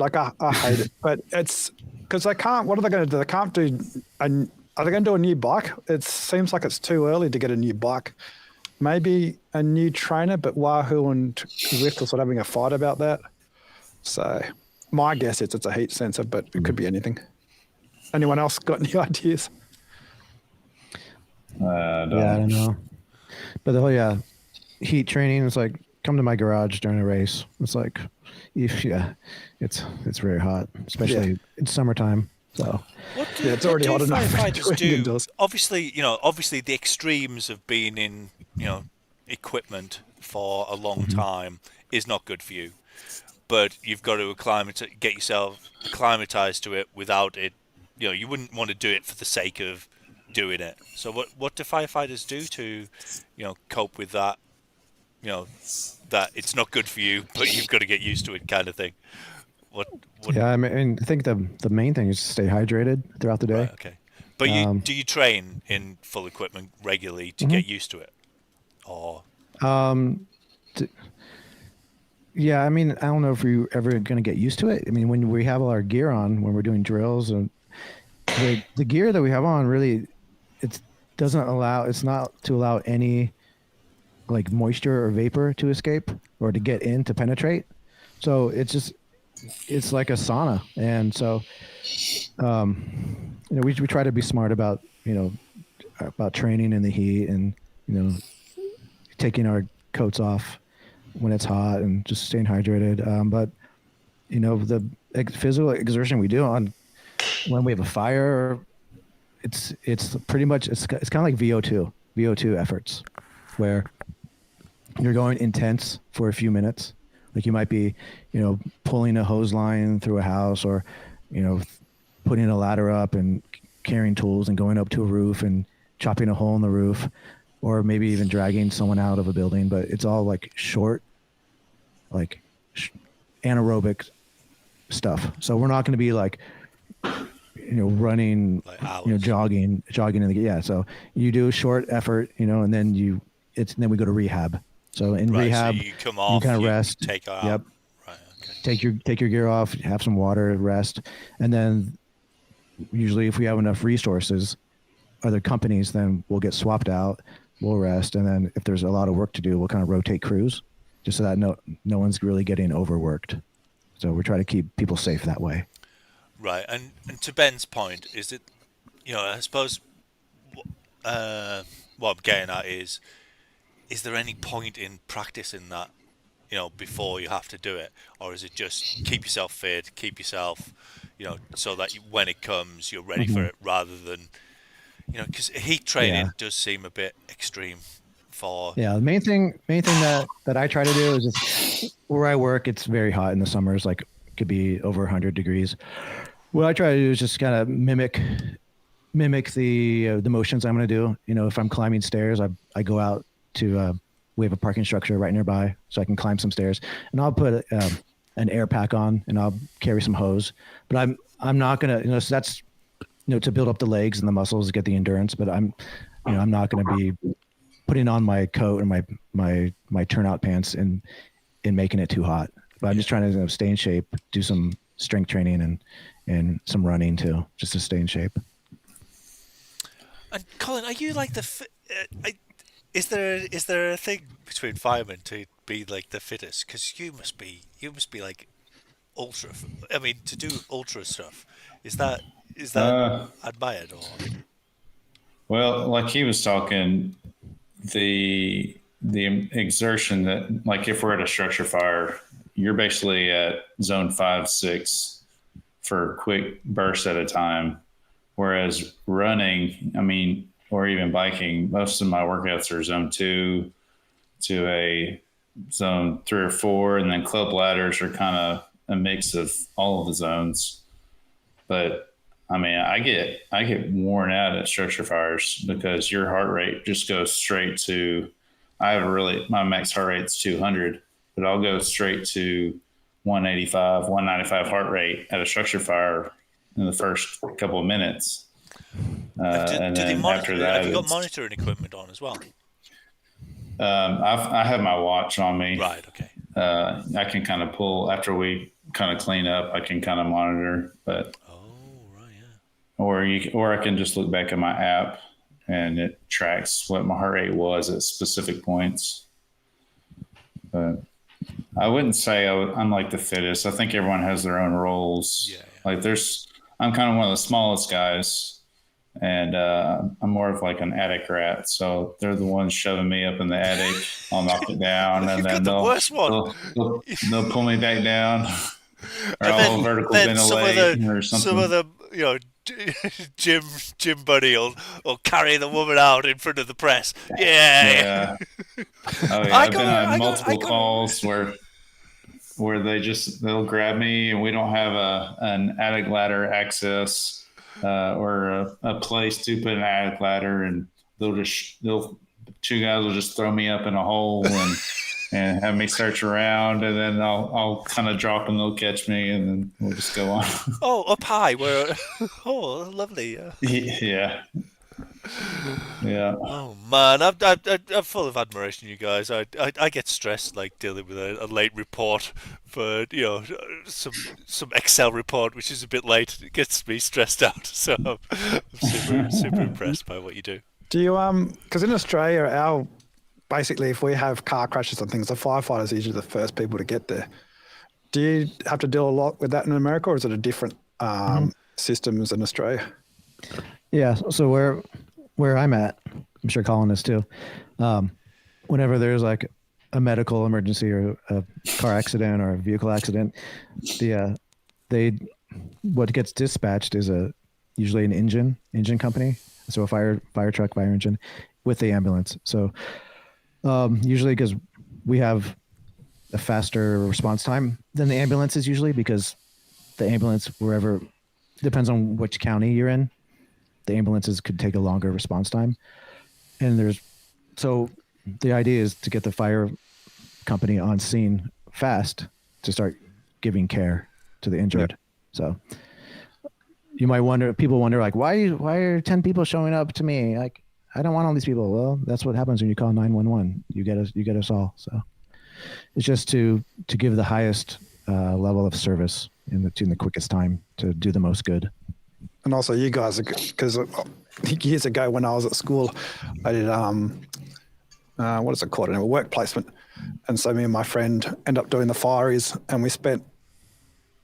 hate it, but it's because they can't. What are they going to do? They can't do a Are they going to do a new bike? It seems like it's too early to get a new bike. Maybe a new trainer, but Wahoo and Zwift are sort of having a fight about that. So my guess is it's a heat sensor, but it could be anything. Anyone else got any ideas? I don't know. But the whole heat training is like, come to my garage during a race. It's like, it's very hot, especially in summertime. So What do, it's already hot enough. firefighters do? Obviously, the extremes of being in, equipment for a long time is not good for you. But you've got to get yourself acclimatized to it without it. You wouldn't want to do it for the sake of doing it. So what do firefighters do to, cope with that? That it's not good for you, but you've got to get used to it, kind of thing. What? Yeah, I mean, I think the main thing is to stay hydrated throughout the day. Right, okay. But do you train in full equipment regularly to get used to it, or? Yeah, I mean, I don't know if we're ever going to get used to it. I mean, when we have all our gear on, when we're doing drills, and the gear that we have on really, it's not to allow any like moisture or vapor to escape or to get in to penetrate. So it's like a sauna. And so, we try to be smart about training in the heat and, taking our coats off when it's hot and just staying hydrated. But the physical exertion we do when we have a fire, it's pretty much, it's kind of like VO2 efforts where you're going intense for a few minutes. Like you might be, pulling a hose line through a house or, putting a ladder up and carrying tools and going up to a roof and chopping a hole in the roof, or maybe even dragging someone out of a building. But it's all like short, like anaerobic stuff. So we're not going to be like, running, like jogging in the, so you do a short effort, and then then we go to rehab. So in rehab, so you come off, you kind of rest. Take out. Yep. Right. Okay. Take your gear off, have some water, rest, and then usually if we have enough resources, other companies, then we'll get swapped out. We'll rest, and then if there's a lot of work to do, we'll kind of rotate crews, just so that no one's really getting overworked. So we try to keep people safe that way. Right, and to Ben's point, is it, I suppose, what I'm getting at is there any point in practicing that, before you have to do it, or is it just keep yourself fit, keep yourself, so that when it comes, you're ready for it, rather than, because heat training does seem a bit extreme for. Yeah, the main thing that I try to do is just where I work, it's very hot in the summers, like it could be over 100 degrees. What I try to do is just kind of mimic the motions I'm going to do. If I'm climbing stairs, I go out to we have a parking structure right nearby, so I can climb some stairs, and I'll put an air pack on, and I'll carry some hose. But I'm not gonna, so that's to build up the legs and the muscles, get the endurance. But I'm not gonna be putting on my coat and my turnout pants and making it too hot. But I'm just trying to stay in shape, do some strength training and some running too, just to stay in shape. And Colin, are you like is there a thing between firemen to be like the fittest? Because you must be like ultra. I mean, to do ultra stuff, is that admired or? Well, like he was talking, the exertion that, like, if we're at a structure fire, you're basically at zone 5, 6 for quick bursts at a time. Whereas running, or even biking, most of my workouts are zone 2 to a zone 3 or 4. And then club ladders are kind of a mix of all of the zones. But I get worn out at structure fires because your heart rate just goes straight to, my max heart rate's 200, but I'll go straight to 185, 195 heart rate at a structure fire in the first couple of minutes. And then after that, have you got monitoring equipment on as well? I have my watch on me. Right. Okay. I can kind of pull after we kind of clean up. I can kind of monitor, but or I can just look back at my app and it tracks what my heart rate was at specific points. But I wouldn't say I'm like the fittest. I think everyone has their own roles. Yeah. Like I'm kind of one of the smallest guys, and I'm more of like an attic rat. So they're the ones shoving me up in the attic. I'll knock it down, and then they'll pull me back down, or I'll vertical ventilate or something. Some of them, Jim Buddy will carry the woman out in front of the press. Yeah. Oh yeah, I've been on multiple calls where they'll grab me and we don't have an attic ladder access or a place to put an attic ladder, and two guys will just throw me up in a hole and have me search around, and then I'll kind of drop and they'll catch me, and then we'll just go on. Oh, up high where lovely. Yeah. Oh man, I'm full of admiration, you guys. I get stressed like dealing with a late report for some Excel report which is a bit late. It gets me stressed out. So I'm super impressed by what you do. Do you because in Australia basically if we have car crashes and things, the firefighters are usually the first people to get there. Do you have to deal a lot with that in America, or is it a different systems in Australia? Yeah, so where I'm at, I'm sure Colin is too. Whenever there's like a medical emergency or a car accident or a vehicle accident, what gets dispatched is usually an engine company, so a fire truck, fire engine, with the ambulance. So usually because we have a faster response time than the ambulances usually, because the ambulance depends on which county you're in. The ambulances could take a longer response time. And so the idea is to get the fire company on scene fast to start giving care to the injured. Yep. So you might people wonder like, why are 10 people showing up to me? Like, I don't want all these people. Well, that's what happens when you call 911. You get us all. So it's just to give the highest level of service in the quickest time to do the most good. And also you guys, because years ago when I was at school, I did, what is it called? A work placement. And so me and my friend ended up doing the fireys, and we spent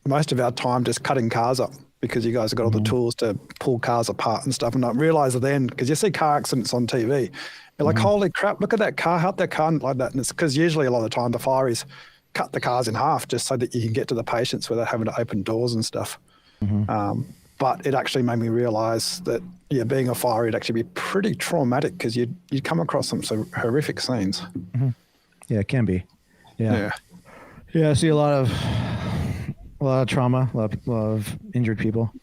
most of our time just cutting cars up, because you guys have got all the tools to pull cars apart and stuff. And I realized then, because you see car accidents on TV, you're like, holy crap, look at that car, help that car like that. And it's because usually a lot of the time the fireys cut the cars in half just so that you can get to the patients without having to open doors and stuff. But it actually made me realize that, being a firer would actually be pretty traumatic, because you'd come across some horrific scenes. Yeah, it can be. Yeah, I see a lot of trauma, a lot of injured people.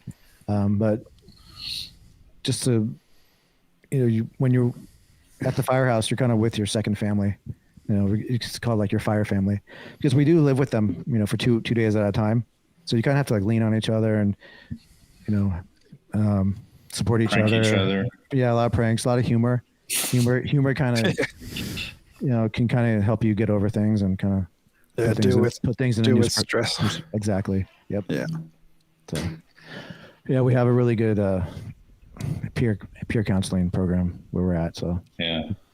But just to, when you're at the firehouse, you're kind of with your second family. It's called like your fire family, because we do live with them, for two days at a time. So you kind of have to like lean on each other and, support each other. Yeah, a lot of pranks, a lot of humor. Humor kind of, can kind of help you get over things and kind of put things in stress. Exactly. Yep. Yeah. So, we have a really good peer counseling program where we're at. So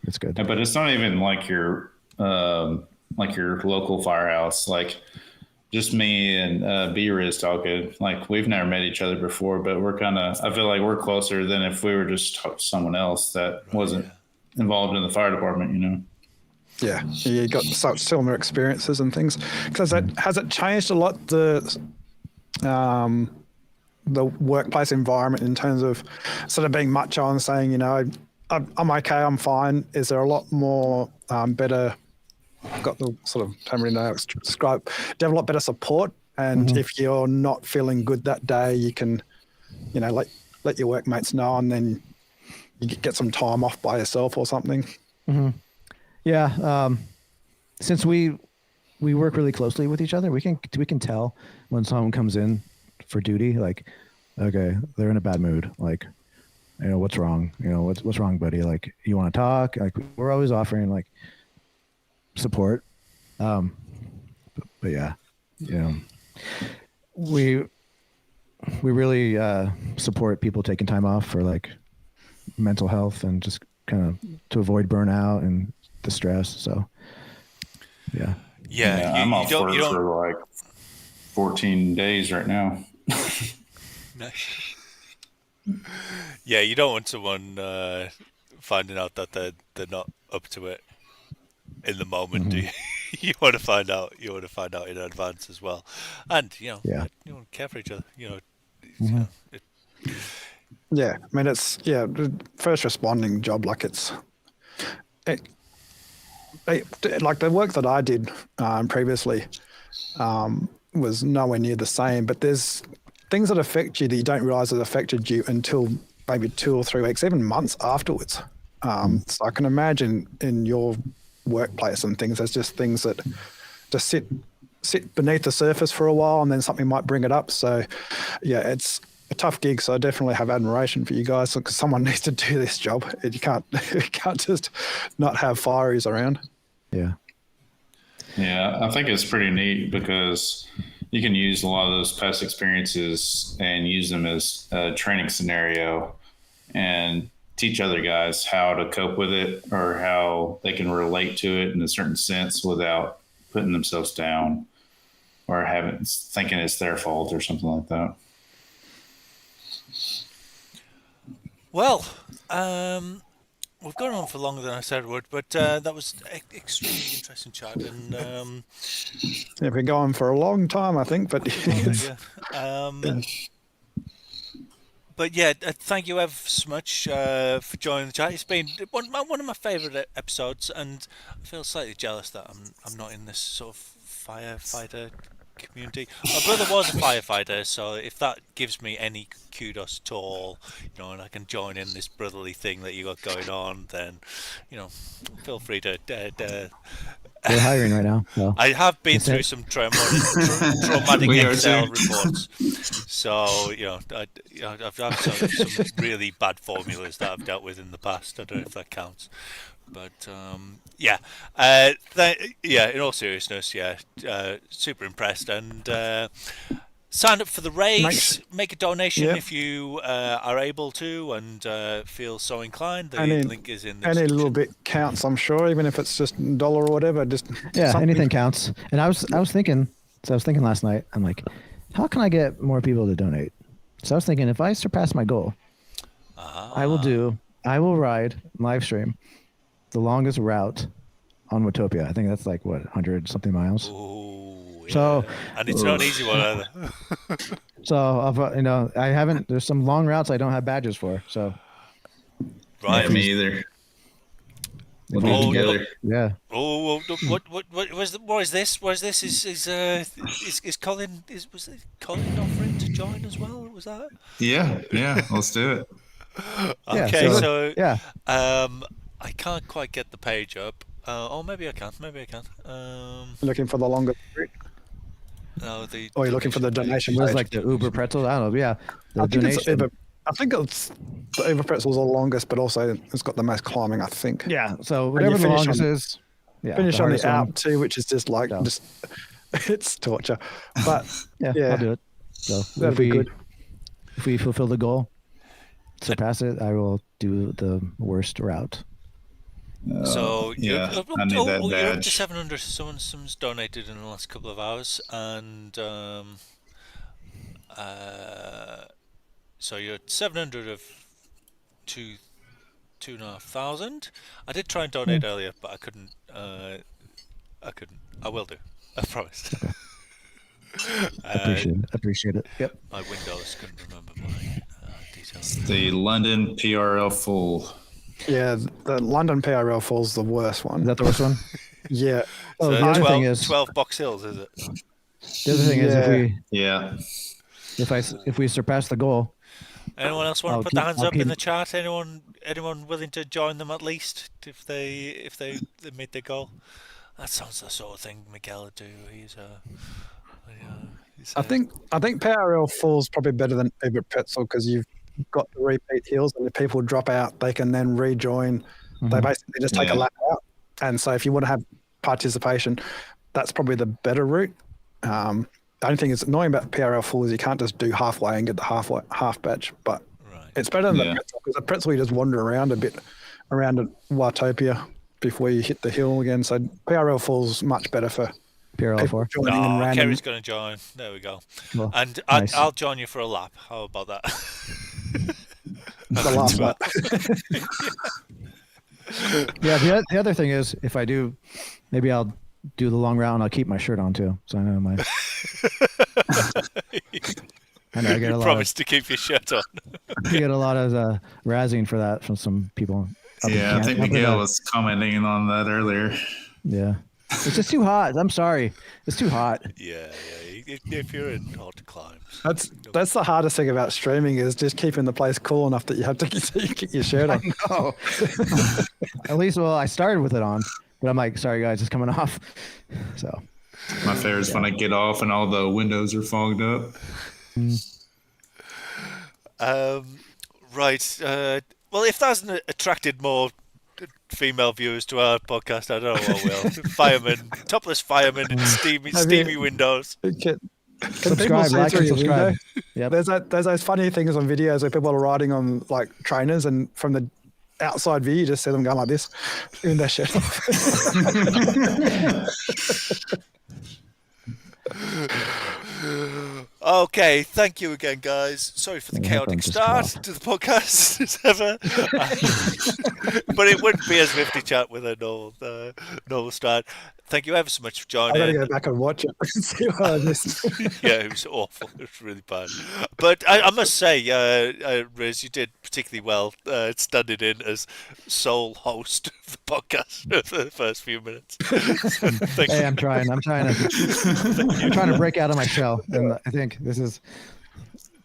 it's good. Yeah, but it's not even like your local firehouse, like. Just me and B-Rizz talking. Like, we've never met each other before, but I feel like we're closer than if we were just someone else that wasn't involved in the fire department, Yeah, you got such similar experiences and things. Because has it changed a lot, the workplace environment, in terms of sort of being macho and saying, I'm okay, I'm fine? Is there a lot more better... I've got the sort of, don't really know how to describe, do you have a lot better support? And if you're not feeling good that day, you can, let your workmates know, and then you get some time off by yourself or something. Yeah. Since we work really closely with each other, we can tell when someone comes in for duty, like, okay, they're in a bad mood. Like, what's wrong? What's wrong, buddy? Like, you want to talk? Like, we're always offering like support. But yeah, we we really support people taking time off for like mental health and just kind of to avoid burnout and distress. So yeah. Yeah, I'm you off don't. work You don't. for like 14 days right now. Yeah, you don't want someone finding out that they're not up to it in the moment, do you? You want to find out. You want to find out in advance as well, and Yeah. you want to care for each other. Yeah, I mean the first responding job. Like like the work that I did previously was nowhere near the same. But there's things that affect you that you don't realize have affected you until maybe 2 or 3 weeks, even months afterwards. So I can imagine in your workplace and things, there's just things that just sit beneath the surface for a while, and then something might bring it up. So yeah, it's a tough gig. So I definitely have admiration for you guys, because someone needs to do this job. You can't just not have fireys around. Yeah. Yeah, I think it's pretty neat because you can use a lot of those past experiences and use them as a training scenario and teach other guys how to cope with it or how they can relate to it in a certain sense without putting themselves down or thinking it's their fault or something like that. Well, we've gone on for longer than I said we would, but that was extremely interesting chat, and We've been going for a long time, I think, but but yeah, thank you ever so much for joining the chat. It's been one of my favourite episodes, and I feel slightly jealous that I'm not in this sort of firefighter community. My brother was a firefighter, so if that gives me any kudos at all, and I can join in this brotherly thing that you got going on, then feel free to. We're hiring right now. So. I have been through some traumatic Excel reports, so I've had some really bad formulas that I've dealt with in the past. I don't know if that counts. But in all seriousness, super impressed, and sign up for the race. Make a donation if you are able to, and feel so inclined. The link is in the any description. little bit counts, I'm sure, even if it's just $1 or whatever. Just anything counts. And I was thinking last night, I'm like, how can I get more people to donate? So I was thinking, if I surpass my goal, I will ride live stream the longest route on Watopia. I think that's like 100 something miles. Ooh, yeah. So, and it's not an easy one either. So I haven't. There's some long routes I don't have badges for. So, right, me either. Yeah. Oh, what is this? What is this? Is Colin? Was it Colin offering to join as well? Was that? Yeah. Let's do it. Okay, so yeah. I can't quite get the page up. Maybe I can. looking for the longest route. No, Or you're looking for the donation. It was like the Uber pretzel. I don't know. Yeah. I think it's the Uber pretzel's the longest, but also it's got the most climbing, I think. Yeah. So whatever the longest is. Yeah. Finish on the Alp one. too, which is just like it's torture. But I'll do it. So that'd be good. If we fulfill the goal, surpass it, I will do the worst route. So I need that you're up badge. to 700. Someone's donated in the last couple of hours, and so you're at 700 of 2,500. I did try and donate earlier, but I couldn't. I will do. I promise. Appreciate it. Yep. My Windows couldn't remember my details. The London PRL full. Yeah, the London PRL fall's the worst one. Is that the worst one? Yeah. So the other thing is 12 Box Hills, is it? The other thing is if we surpass the goal. Anyone else want to put their hands up in the chat? Anyone willing to join them at least if they meet their goal? That sounds the sort of thing Miguel would do. I think PRL fall's probably better than Uber Pretzel because you've got the repeat hills, and if people drop out, they can then rejoin. They basically just take a lap out. And so if you want to have participation, that's probably the better route. the only thing that's annoying about PRL full is you can't just do halfway and get the half batch, but Right. it's better than Yeah. the pretzel, because the pretzel you just wander around a bit around at Watopia before you hit the hill again. So PRL full's much better for PRL people 4. joining in Oh, random. Kerry's going to join. There we go. Cool. And Nice. I'll join you for a lap. How about that? The last one. Yeah, the other thing is, if I do, maybe I'll do the long route and I'll keep my shirt on too. So I know my. I know I get a lot. Promise to keep your shirt on. I get a lot of razzing for that from some people. Yeah, I think Miguel was commenting on that earlier. Yeah, it's just too hot. I'm sorry, it's too hot. Yeah. If you're in hot climes. That's the hardest thing about streaming is just keeping the place cool enough that you have to get your shirt on. Oh, at least I started with it on, but I'm like, sorry guys, it's coming off. So My favorite is when I get off and all the windows are fogged up. Right. Well, if that hasn't attracted more female viewers to our podcast, I don't know what will. Firemen, topless firemen and steamy windows. Can subscribe, see like, through and your subscribe. window? Yep. There's those funny things on videos where people are riding on like trainers, and from the outside view you just see them going like this in their shirt off. Okay, thank you again, guys. Sorry for the Yeah, chaotic everyone just start clap. to the podcast as ever. But it wouldn't be as Zwifty chat with a normal start. Thank you ever so much for I joining. gotta go back and watch it and see what I missed. Yeah, it was awful. It was really bad. But I must say, Rizz, you did particularly well standing in as sole host of the podcast for the first few minutes. Thank Hey, you. I'm trying to break out of my shell, and I think this is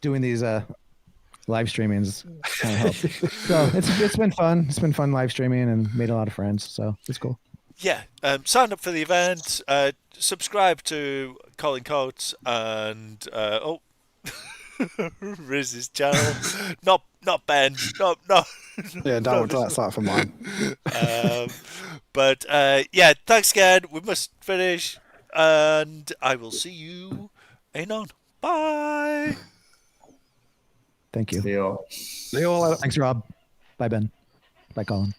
doing these live streamings kind of helped. So it's been fun. It's been fun live streaming and made a lot of friends. So it's cool. Yeah, sign up for the event. Subscribe to Colin Coates and Rizz's channel. Not Ben. No. Yeah, don't want that for mine. But yeah, thanks again. We must finish, and I will see you anon. Bye. Thank you. Deal. See you all later. Thanks, Rob. Bye, Ben. Bye, Colin.